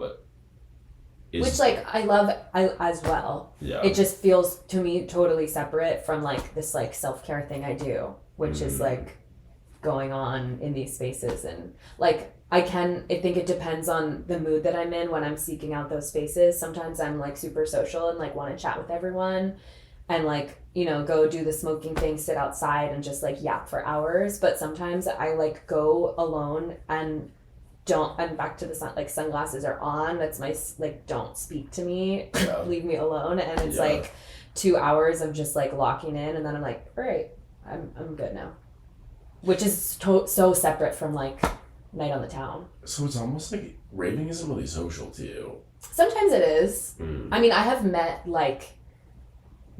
Which, like, I love as well. Yeah. It just feels, to me, totally separate from, like, this, like, self-care thing I do, which is, like, going on in these spaces. And, like, I think it depends on the mood that I'm in when I'm seeking out those spaces. Sometimes I'm, like, super social and, like, want to chat with everyone and, like, you know, go do the smoking thing, sit outside and just, like, yap for hours. But sometimes I, like, go alone and back to the sun, like, sunglasses are on. That's my, like, don't speak to me, leave me alone. And it's like 2 hours of just, like, locking in. And then I'm like, all right, I'm good now. Which is so separate from, like, night on the town. So it's almost like raving isn't really social to you. Sometimes it is. I mean, I have met, like,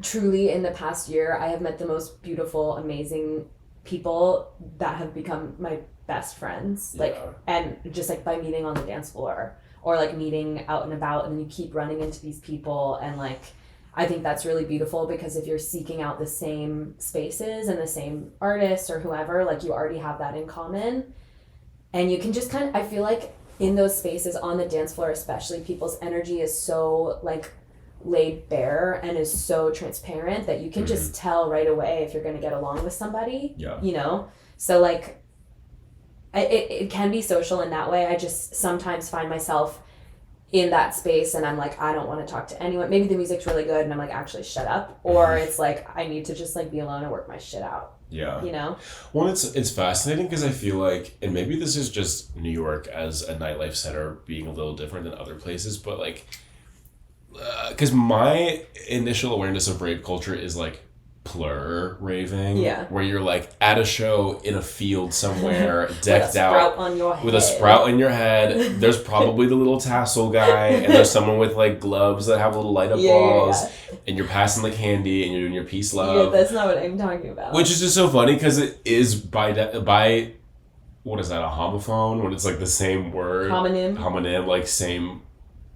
truly in the past year, I have met the most beautiful, amazing people that have become my best friends. Like, and just, like, by meeting on the dance floor or, like, meeting out and about, and you keep running into these people. And, like, I think that's really beautiful because if you're seeking out the same spaces and the same artists or whoever, like, you already have that in common. And you can just kind of, I feel like in those spaces on the dance floor especially, people's energy is so, like, laid bare and is so transparent that you can just tell right away if you're going to get along with somebody, you know? So, like, it can be social in that way. I just sometimes find myself in that space and I'm like, I don't want to talk to anyone. Maybe the music's really good and I'm like, actually shut up. Or it's like, I need to just, like, be alone and work my shit out. Yeah. You know? Well, it's fascinating because I feel like, and maybe this is just New York as a nightlife center being a little different than other places, but, like, because my initial awareness of rave culture is, like, plur raving, where you're, like, at a show in a field somewhere, decked out with a sprout on your head. There's probably the little tassel guy, and there's someone with, like, gloves that have little light up balls, and you're passing the candy and you're doing your peace love. Yeah, that's not what I'm talking about. Which is just so funny because it is by what is that, a homophone, when it's, like, the same word, homonym, like, same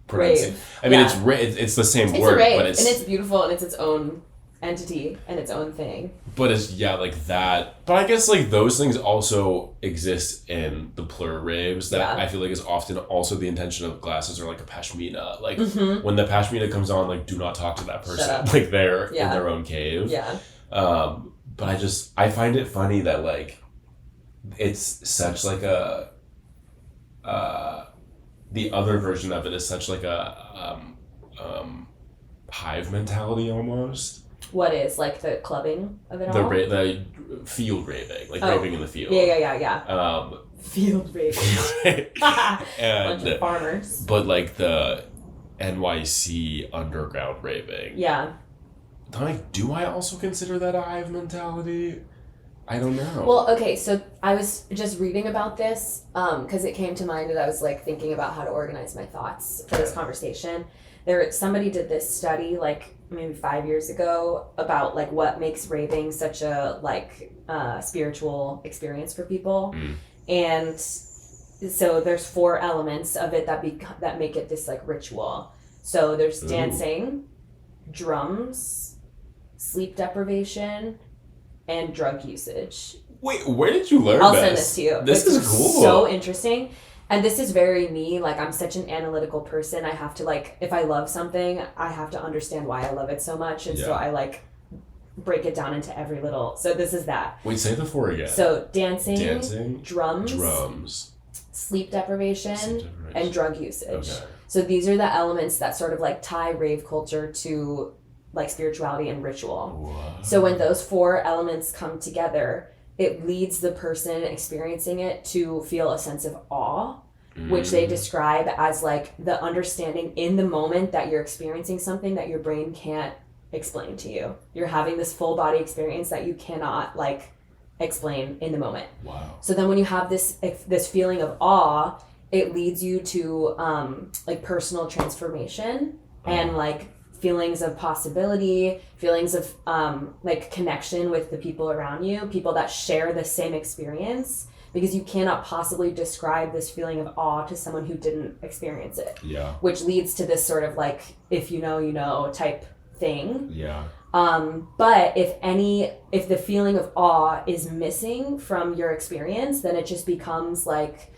pronunciation. I mean, it's the same word, but and it's beautiful and it's its own entity and its own thing. But it's like that. But I guess, like, those things also exist in the plur raves that I feel like is often also the intention of glasses or, like, a pashmina. Like, when the pashmina comes on, like, do not talk to that person. Like, they're in their own cave. Yeah. But I find it funny that, like, it's such, like, a the other version of it is such, like, a hive mentality almost. What is, like, the clubbing of it all? The field raving, like raving in the field. Yeah. Field raving. And, bunch of farmers. But, like, the NYC underground raving. Yeah. Like, do I also consider that a hive mentality? I don't know. Well, okay, so I was just reading about this because it came to mind and I was, like, thinking about how to organize my thoughts for this conversation. somebody did this study like maybe 5 years ago about like what makes raving such a like spiritual experience for people. And so there's 4 elements of it that make it this like ritual. So there's dancing, drums, sleep deprivation, and drug usage. Wait, where did you learn this? I'll send this to you. This is cool. So interesting. And this is very me. Like, I'm such an analytical person. I have to, like, if I love something, I have to understand why I love it so much. And so I, like, break it down into every little... So this is that. Wait, say the 4 again. So dancing, drums, sleep deprivation, and drug usage. Okay. So these are the elements that sort of, like, tie rave culture to, like, spirituality and ritual. What? So when those 4 elements come together, it leads the person experiencing it to feel a sense of awe, which they describe as like the understanding in the moment that you're experiencing something that your brain can't explain to you. You're having this full body experience that you cannot like explain in the moment. Wow. So then when you have this feeling of awe, it leads you to like personal transformation and like feelings of possibility, feelings of like connection with the people around you, people that share the same experience, because you cannot possibly describe this feeling of awe to someone who didn't experience it. Yeah. Which leads to this sort of like, if you know, you know type thing. Yeah. But if the feeling of awe is missing from your experience, then it just becomes like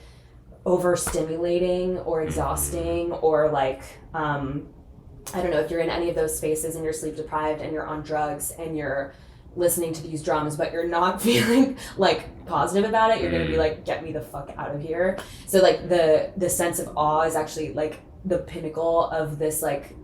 overstimulating or exhausting or like, I don't know, if you're in any of those spaces and you're sleep deprived and you're on drugs and you're listening to these drums, but you're not feeling like positive about it, you're going to be like, get me the fuck out of here. So like the sense of awe is actually like the pinnacle of this like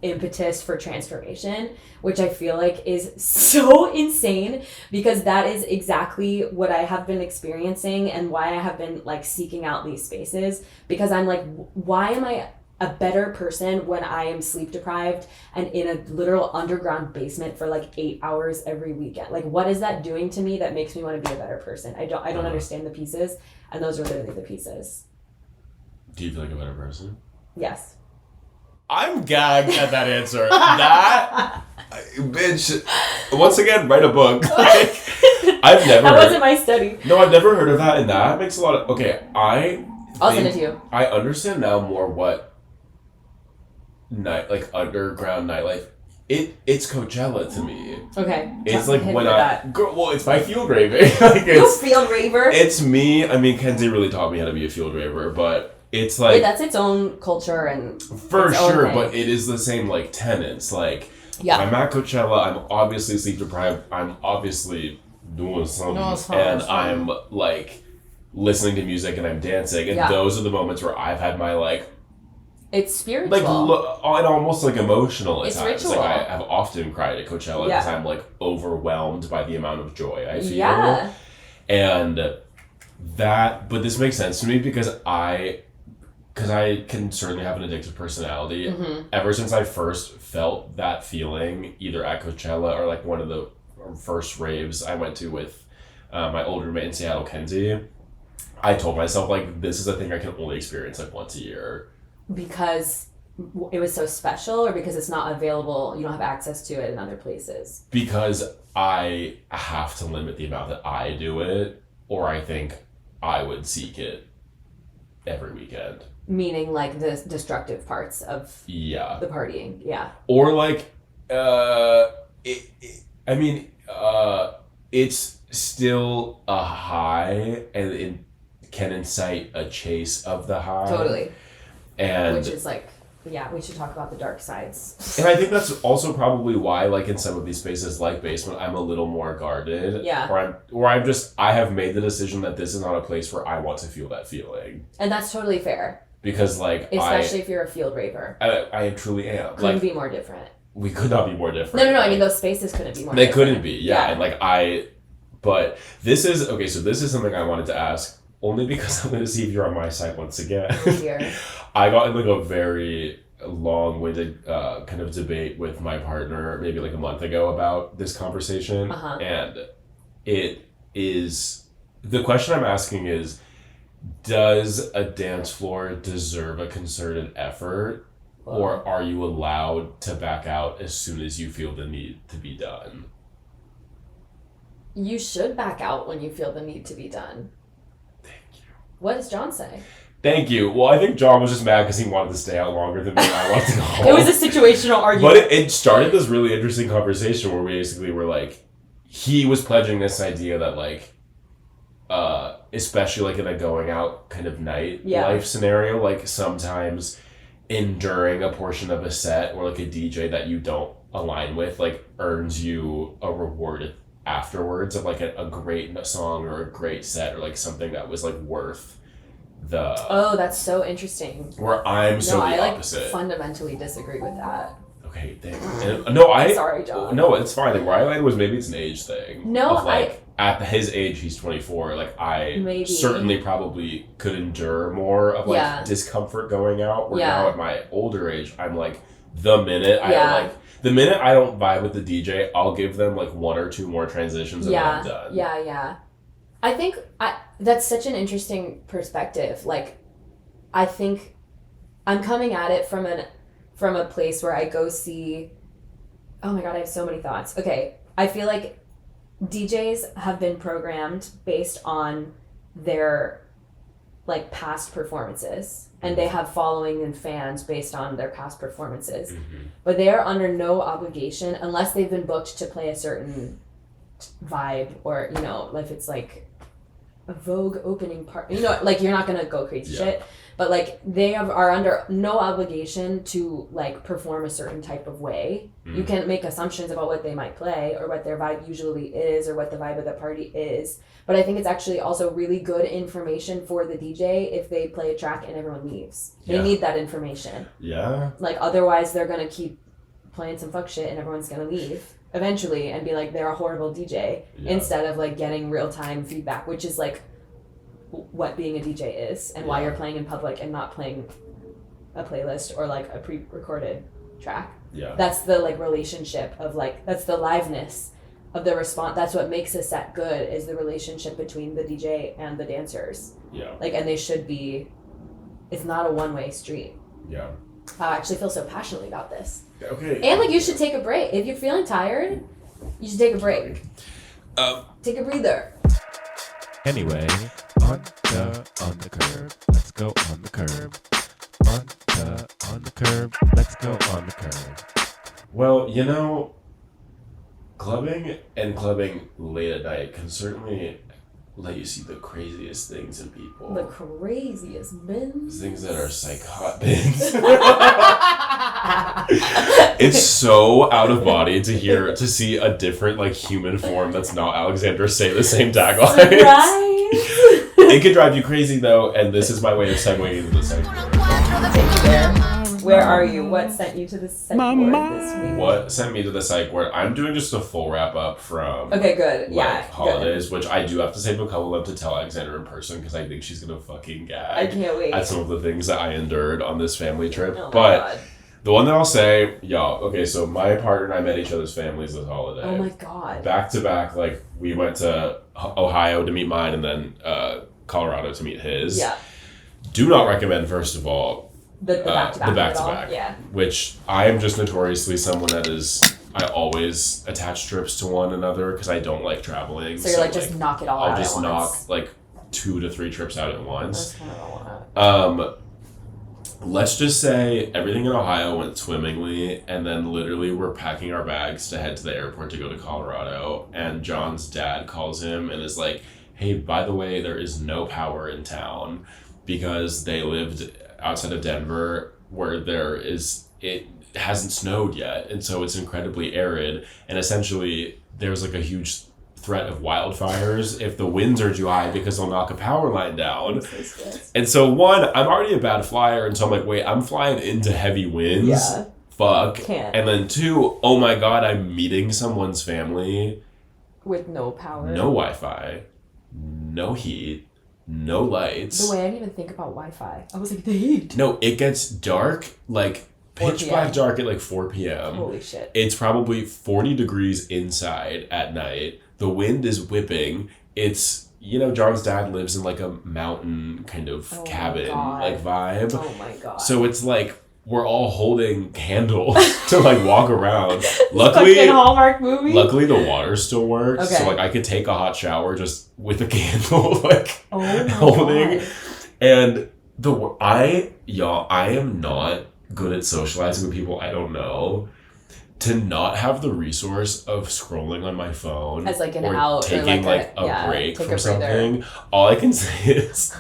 impetus for transformation, which I feel like is so insane, because that is exactly what I have been experiencing and why I have been like seeking out these spaces, because I'm like, why am I a better person when I am sleep deprived and in a literal underground basement for like 8 hours every weekend? Like, what is that doing to me that makes me want to be a better person? I don't understand the pieces, and those are literally the pieces. Do you feel like a better person? Yes. I'm gagged at that answer. That bitch. Once again, write a book. Like, I've never. That wasn't my study. No, I've never heard of that, and that makes a lot of. Okay, I'll send it to you. I understand now more what underground nightlife. It's Coachella to me. Okay. It's like when it's my field raving. Like you field raver. It's me. I mean, Kenzie really taught me how to be a field raver, but it's like wait, that's its own culture and for sure. But it is the same like tenets. Like I'm at Coachella. I'm obviously sleep deprived. I'm obviously doing something, and I'm like listening to music and I'm dancing, and those are the moments where I've had my like. It's spiritual. Like, and almost like emotional at times. Ritual. Like, I have often cried at Coachella because I'm like overwhelmed by the amount of joy I feel. Yeah. And but this makes sense to me because I can certainly have an addictive personality. Mm-hmm. Ever since I first felt that feeling, either at Coachella or like one of the first raves I went to with my old roommate in Seattle, Kenzie, I told myself, like, this is a thing I can only experience like once a year. Because it was so special, or because it's not available, you don't have access to it in other places? Because I have to limit the amount that I do it, or I think I would seek it every weekend. Meaning like the destructive parts of the partying. Yeah. Or like, it's still a high, and it can incite a chase of the high. Totally. And which is like, we should talk about the dark sides. And I think that's also probably why, like in some of these spaces like Basement, I'm a little more guarded. Yeah. Or I have made the decision that this is not a place where I want to feel that feeling. And that's totally fair. Because like especially if you're a field raver. I truly am. Couldn't be more different. We could not be more different. No. I mean, those spaces couldn't be more different. They couldn't be, And like but this is, okay, so this is something I wanted to ask, only because I'm going to see if you're on my side once again. Here. I got in like a very long-winded kind of debate with my partner maybe like a month ago about this conversation. And it is, the question I'm asking is, does a dance floor deserve a concerted effort, Or are you allowed to back out as soon as you feel the need to be done? You should back out when you feel the need to be done. Thank you. What does Jon say? Thank you. Well, I think Jon was just mad because he wanted to stay out longer than me and I wanted to go home. It was a situational argument. But it started this really interesting conversation where we basically were like, he was pledging this idea that like, especially like in a going out kind of night life scenario, like sometimes enduring a portion of a set or like a DJ that you don't align with like earns you a reward afterwards of like a great song or a great set or like something that was like worth the... Oh, that's so interesting. Where I'm so the opposite. I fundamentally disagree with that. Okay, no, Sorry, Jon. No, it's fine. Like, where I landed was maybe it's an age thing. No, of, like, at his age, he's 24. Like, I certainly probably could endure more of, like, discomfort going out. Where now at my older age, I'm like, the minute I don't vibe with the DJ, I'll give them, like, one or two more transitions and then I'm done. Yeah. I think that's such an interesting perspective. Like, I think I'm coming at it from a place where I go see... Oh my god, I have so many thoughts. Okay, I feel like DJs have been programmed based on their like past performances, and they have following and fans based on their past performances. Mm-hmm. But they are under no obligation unless they've been booked to play a certain vibe, or you know, if it's like a Vogue opening part, you know, like you're not gonna go crazy shit. But like they are under no obligation to like perform a certain type of way. Mm. You can make assumptions about what they might play or what their vibe usually is or what the vibe of the party is. But I think it's actually also really good information for the DJ if they play a track and everyone leaves. They need that information. Yeah. Like otherwise they're gonna keep playing some fuck shit and everyone's gonna leave eventually and be like they're a horrible DJ instead of like getting real time feedback, which is like what being a DJ is and why you're playing in public and not playing a playlist or like a pre-recorded track. Yeah. That's the like relationship of like, that's the liveness of the response. That's what makes a set good is the relationship between the DJ and the dancers. Yeah. Like, and they should be, it's not a one-way street. Yeah. I actually feel so passionately about this. Okay. And like you should take a break. If you're feeling tired, you should take a break. Take a breather. Anyway, on the curb, let's go on the curb. On the curb, let's go on the curb. Well, you know, clubbing late at night can certainly let you see the craziest things in people. The craziest binz. Things that are psychotic binz. It's so out of body to see a different like human form that's not Alexander say the same tagline. Right. It could drive you crazy though, and this is my way of segueing into the psych ward. Where are you? What sent you to the psych ward this week? What sent me to the psych ward? I'm doing just a full wrap up from holidays, which I do have to save a couple of them to tell Alexander in person because I think she's gonna fucking gag. I can't wait. At some of the things that I endured on this family trip. Oh but God. The one that I'll say, okay, so my partner and I met each other's families this holiday. Oh my God. Back to back, like we went to Ohio to meet mine and then Colorado to meet his. Yeah. Do not recommend, first of all, the back-to-back. Yeah. Which I am just notoriously someone that I always attach trips to one another because I don't like traveling. So you're like, just knock it all out I'll just knock like 2 to 3 trips out at once. That's kind of all I want. Let's just say everything in Ohio went swimmingly, and then literally we're packing our bags to head to the airport to go to Colorado, and John's dad calls him and is like, hey, by the way, there is no power in town because they lived outside of Denver where it hasn't snowed yet, and so it's incredibly arid, and essentially there's like a huge threat of wildfires if the winds are too high because they'll knock a power line down. And so one, I'm already a bad flyer, and so I'm like, wait, I'm flying into heavy winds? Yeah. Fuck. Can't. And then 2, oh my God, I'm meeting someone's family. With no power. No Wi-Fi. No heat. No lights. The way I didn't even think about Wi-Fi. I was like, the heat. No, it gets dark, like pitch black dark at like 4 p.m. Holy shit. It's probably 40 degrees inside at night. The wind is whipping. It's, John's dad lives in like a mountain kind of cabin like vibe. Oh my God. So it's like we're all holding candles to like walk around. Luckily, fucking Hallmark movie. Luckily, the water still works, okay. so like I could take a hot shower just with a candle, like my holding. God. And I am not good at socializing with people I don't know. To not have the resource of scrolling on my phone as like an or out taking or like a break from something, all I can say is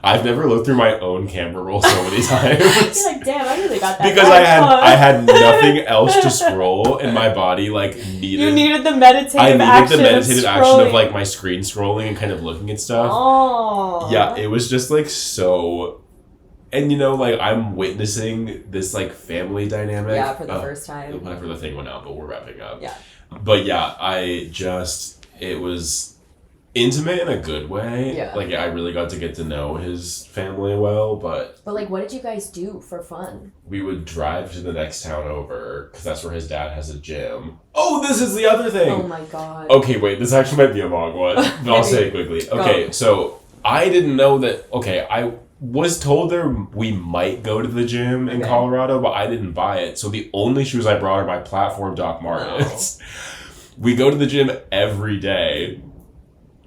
I've never looked through my own camera roll so many times. You're like, damn, I really got that. Because I had nothing else to scroll, and my body like needed. You needed the meditative action. I needed the meditative action of like my screen scrolling and kind of looking at stuff. Oh. Yeah, it was just like so. And you know, like I'm witnessing this like family dynamic. Yeah, for the first time. Whenever the thing went out, but we're wrapping up. Yeah. But yeah, it was intimate in a good way. Yeah. Like I really got to get to know his family well, but like, what did you guys do for fun? We would drive to the next town over because that's where his dad has a gym. Oh, this is the other thing. Oh my God. Okay, wait, this actually might be a long one, but I'll say it quickly. Okay, so I didn't know that. Okay, I was told we might go to the gym in Colorado, but I didn't buy it. So the only shoes I brought are my platform Doc Martens. No. We go to the gym every day.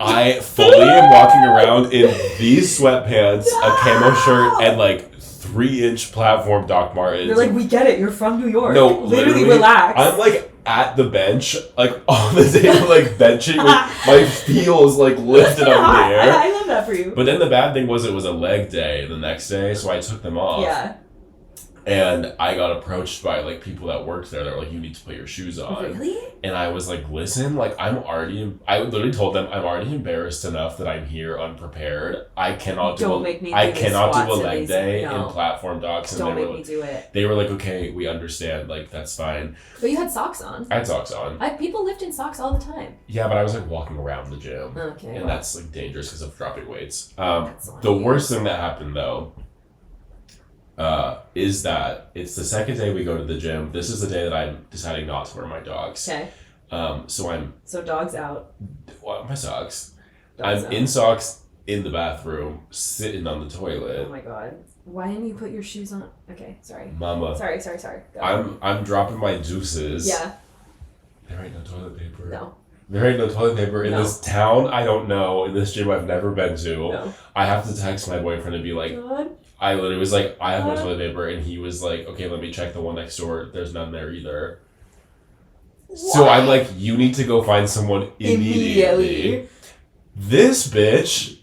I fully am walking around in these sweatpants, a camo shirt, and like 3-inch platform Doc Martens. You're like, we get it. You're from New York. No, literally relax. I'm like at the bench, like on the table, like benching with my heels like lifted up in the air. I love that for you. But then the bad thing was it was a leg day the next day, so I took them off. Yeah. And I got approached by like people that worked there. They were like, "You need to put your shoes on." Really? And I was like, "Listen, like I literally told them I'm already embarrassed enough that I'm here unprepared. I cannot do a leg day in platform docs." And don't make me do it. They were like, "Okay, we understand. Like that's fine." But you had socks on. I had socks on. People lift in socks all the time. Yeah, but I was like walking around the gym. Okay. And that's like dangerous because of dropping weights. The worst thing that happened though. Is that it's the second day we go to the gym. This is the day that I'm deciding not to wear my dogs. Okay. So dogs out. My socks. Dogs I'm in socks in the bathroom, sitting on the toilet. Oh my God. Why didn't you put your shoes on? Okay, sorry. Mama. Sorry. I'm dropping my juices. Yeah. There ain't no toilet paper. No. There ain't no toilet paper in this town I don't know, in this gym I've never been to. No. I have to text my boyfriend and be like, God. I literally was like, I have no toilet paper, and he was like, okay, let me check the one next door. There's none there either. What? So I'm like, you need to go find someone immediately. This bitch,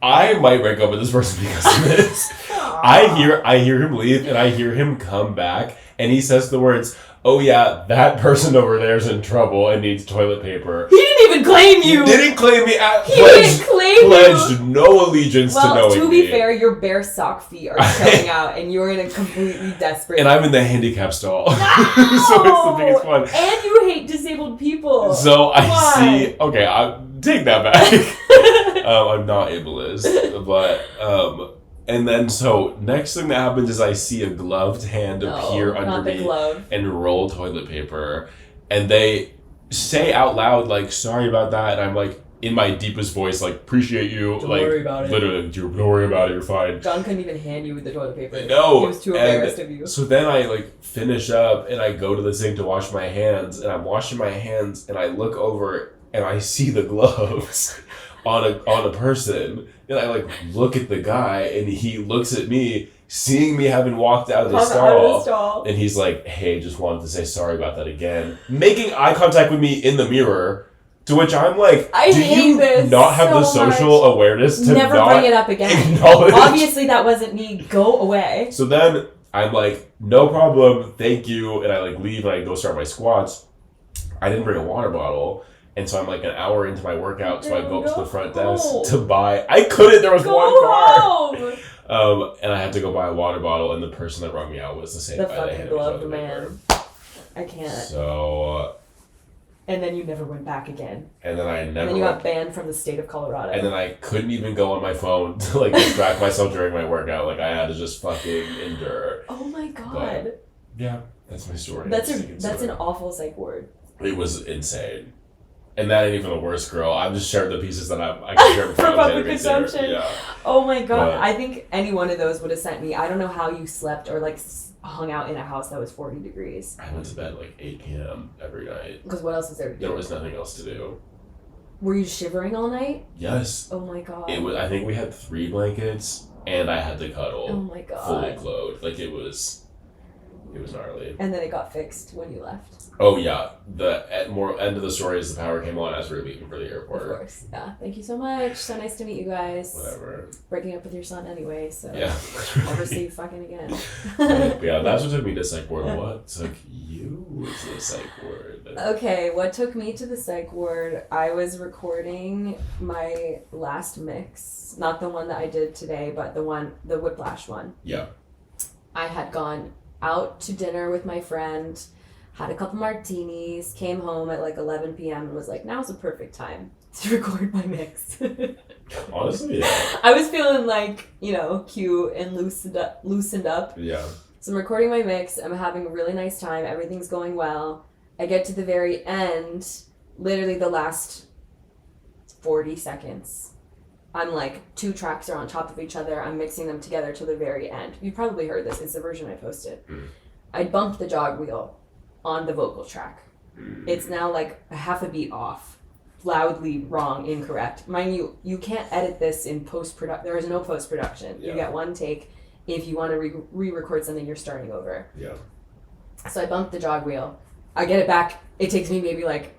I might break up with this person because of this. I hear him leave, and I hear him come back, and he says the words, "Oh yeah, that person over there is in trouble and needs toilet paper." He didn't even claim you. Didn't claim me. Pledged no allegiance to knowing me. Well, to be fair, your bare sock feet are showing out, and you're in a completely desperate. And I'm in the handicap stall, no! So it's the biggest one. And you hate disabled people. So I see. Okay, I take that back. I'm not ableist, but and then so next thing that happens is I see a gloved hand appear under me and roll toilet paper, and they say out loud like, "Sorry about that," and I'm like, in my deepest voice, like, "Appreciate you." Don't like, worry about it. Literally, don't worry about it. You're fine. John couldn't even hand you the toilet paper. No, he was too embarrassed of you. So then I like finish up and I go to the sink to wash my hands, and I'm washing my hands, and I look over and I see the gloves on a person, and I like look at the guy, and he looks at me, seeing me having walked out of the stall, and he's like, "Hey, just wanted to say sorry about that again," making eye contact with me in the mirror. To which I'm like, do you not have the social awareness to never not bring it up again? Obviously, that wasn't me. Go away. So then I'm like, "No problem, thank you," and I like leave and I go start my squats. I didn't bring a water bottle, and so I'm like an hour into my workout, so I go up to the front desk to buy. I couldn't. There was one car. And I had to go buy a water bottle, and the person that brought me out was the same guy. The fucking gloved man. I can't. So. And then you never went back again. And then And then you got banned from the state of Colorado. And then I couldn't even go on my phone to like distract myself during my workout. Like I had to just fucking endure. Oh my God. But, yeah, that's my story. That's an awful psych ward. It was insane. And that ain't even the worst, girl. I'm just sharing the pieces that I can share for public consumption. Yeah. Oh my god! But, I think any one of those would have sent me. I don't know how you slept or like hung out in a house that was 40 degrees. I went to bed like 8 p.m. every night. Because what else is there to do? There was nothing else to do. Were you shivering all night? Yes. Oh my god. It was. I think we had 3 blankets, and I had to cuddle. Oh my god. Fully clothed. Like it was gnarly. And then it got fixed when you left. Oh yeah. The end of the story is the power came on as we were leaving for the airport. Of course. Yeah. Thank you so much. So nice to meet you guys. Whatever. Breaking up with your son anyway, so Yeah. never see you fucking again. But yeah, that's what took me to psych ward. What took you to the psych ward? Okay, what took me to the psych ward? I was recording my last mix, not the one that I did today, but the Whiplash one. Yeah. I had gone out to dinner with my friend, had a couple martinis, came home at like 11 p.m. and was like, now's the perfect time to record my mix. Honestly, yeah. I was feeling like, cute and loosened up. Yeah. So I'm recording my mix. I'm having a really nice time. Everything's going well. I get to the very end, literally the last 40 seconds. I'm like, 2 tracks are on top of each other. I'm mixing them together till the very end. You probably heard this. It's the version I posted. Mm. I bumped the jog wheel on the vocal track. Mm. It's now like a half a beat off. Loudly wrong, incorrect. Mind you can't edit this in post-production. There is no post-production. Yeah. You get one take. If you want to re-record something, you're starting over. Yeah. So I bumped the jog wheel. I get it back. It takes me maybe like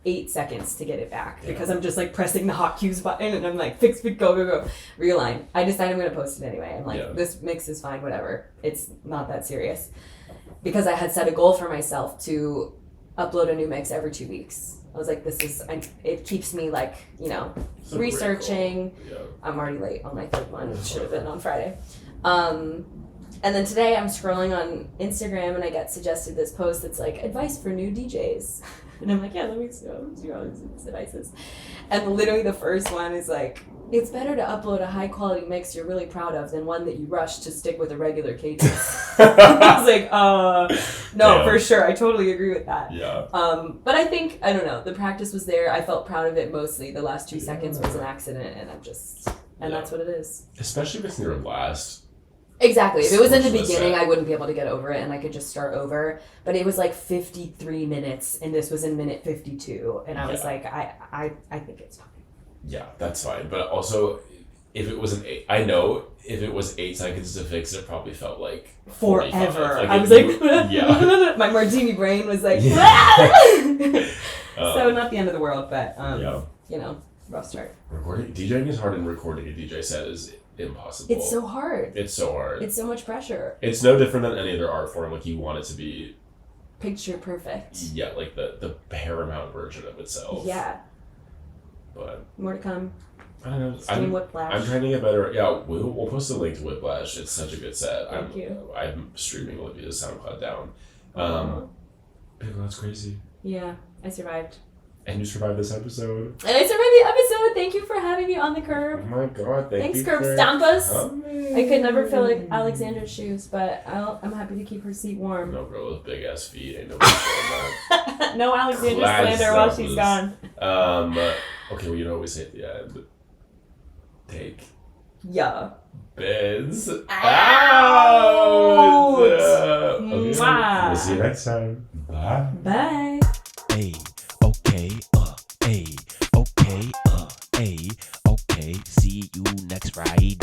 8 seconds to get it back because I'm just like pressing the hot cues button and I'm like, fix, go. Realign. I decide I'm going to post it anyway. I'm like, this mix is fine, whatever. It's not that serious. Because I had set a goal for myself to upload a new mix every 2 weeks. I was like, it keeps me like, researching. Yeah. I'm already late on my 3rd one. It should have been on Friday. And then today I'm scrolling on Instagram and I get suggested this post that's like, advice for new DJs. And I'm like, yeah, let me see all these advices. And literally the first one is like, it's better to upload a high quality mix you're really proud of than one that you rush to stick with a regular cadence. I was like, no, yeah. For sure. I totally agree with that. Yeah. But I think, I don't know, the practice was there. I felt proud of it mostly. The last 2 seconds was an accident and that's what it is. Especially if it's near last. Exactly. If it was in the Portion of the beginning, set. I wouldn't be able to get over it and I could just start over. But it was like 53 minutes and this was in minute 52. And I was like, I think it's fine. Yeah, that's fine. But also, if it was if it was 8 seconds to fix, it probably felt like 45. Forever. Like I was like, yeah. My martini brain was like, so not the end of the world, but, rough start. Recording DJing is hard and recording a DJ set is impossible. It's so hard. It's so hard. It's so much pressure. It's no different than any other art form. Like you want it to be Picture perfect. Yeah, like the paramount version of itself. Yeah. But More to come. I don't know. Stream Whiplash. I'm trying to get better. Yeah, we'll post a link to Whiplash. It's such a good set. Thank you. I'm streaming Olivia's SoundCloud down. People, that's crazy. Yeah, I survived. And you survived this episode. And I survived the episode. Thank you for having me on the curb. Oh my god, Thanks, you Curb for Stampas. coming. I could never fill like Alexandra's shoes, but I'm happy to keep her seat warm. No girl with big ass feet. Ain't nobody saying that. No Alexandra Class slander while she's gone. Okay, well, you know what we say at the end. Take Yeah. binz Out. Okay, Mwah. we'll see you next time. Bye. Bye. Hey, okay, hey, okay, hey, okay. See you next Friday.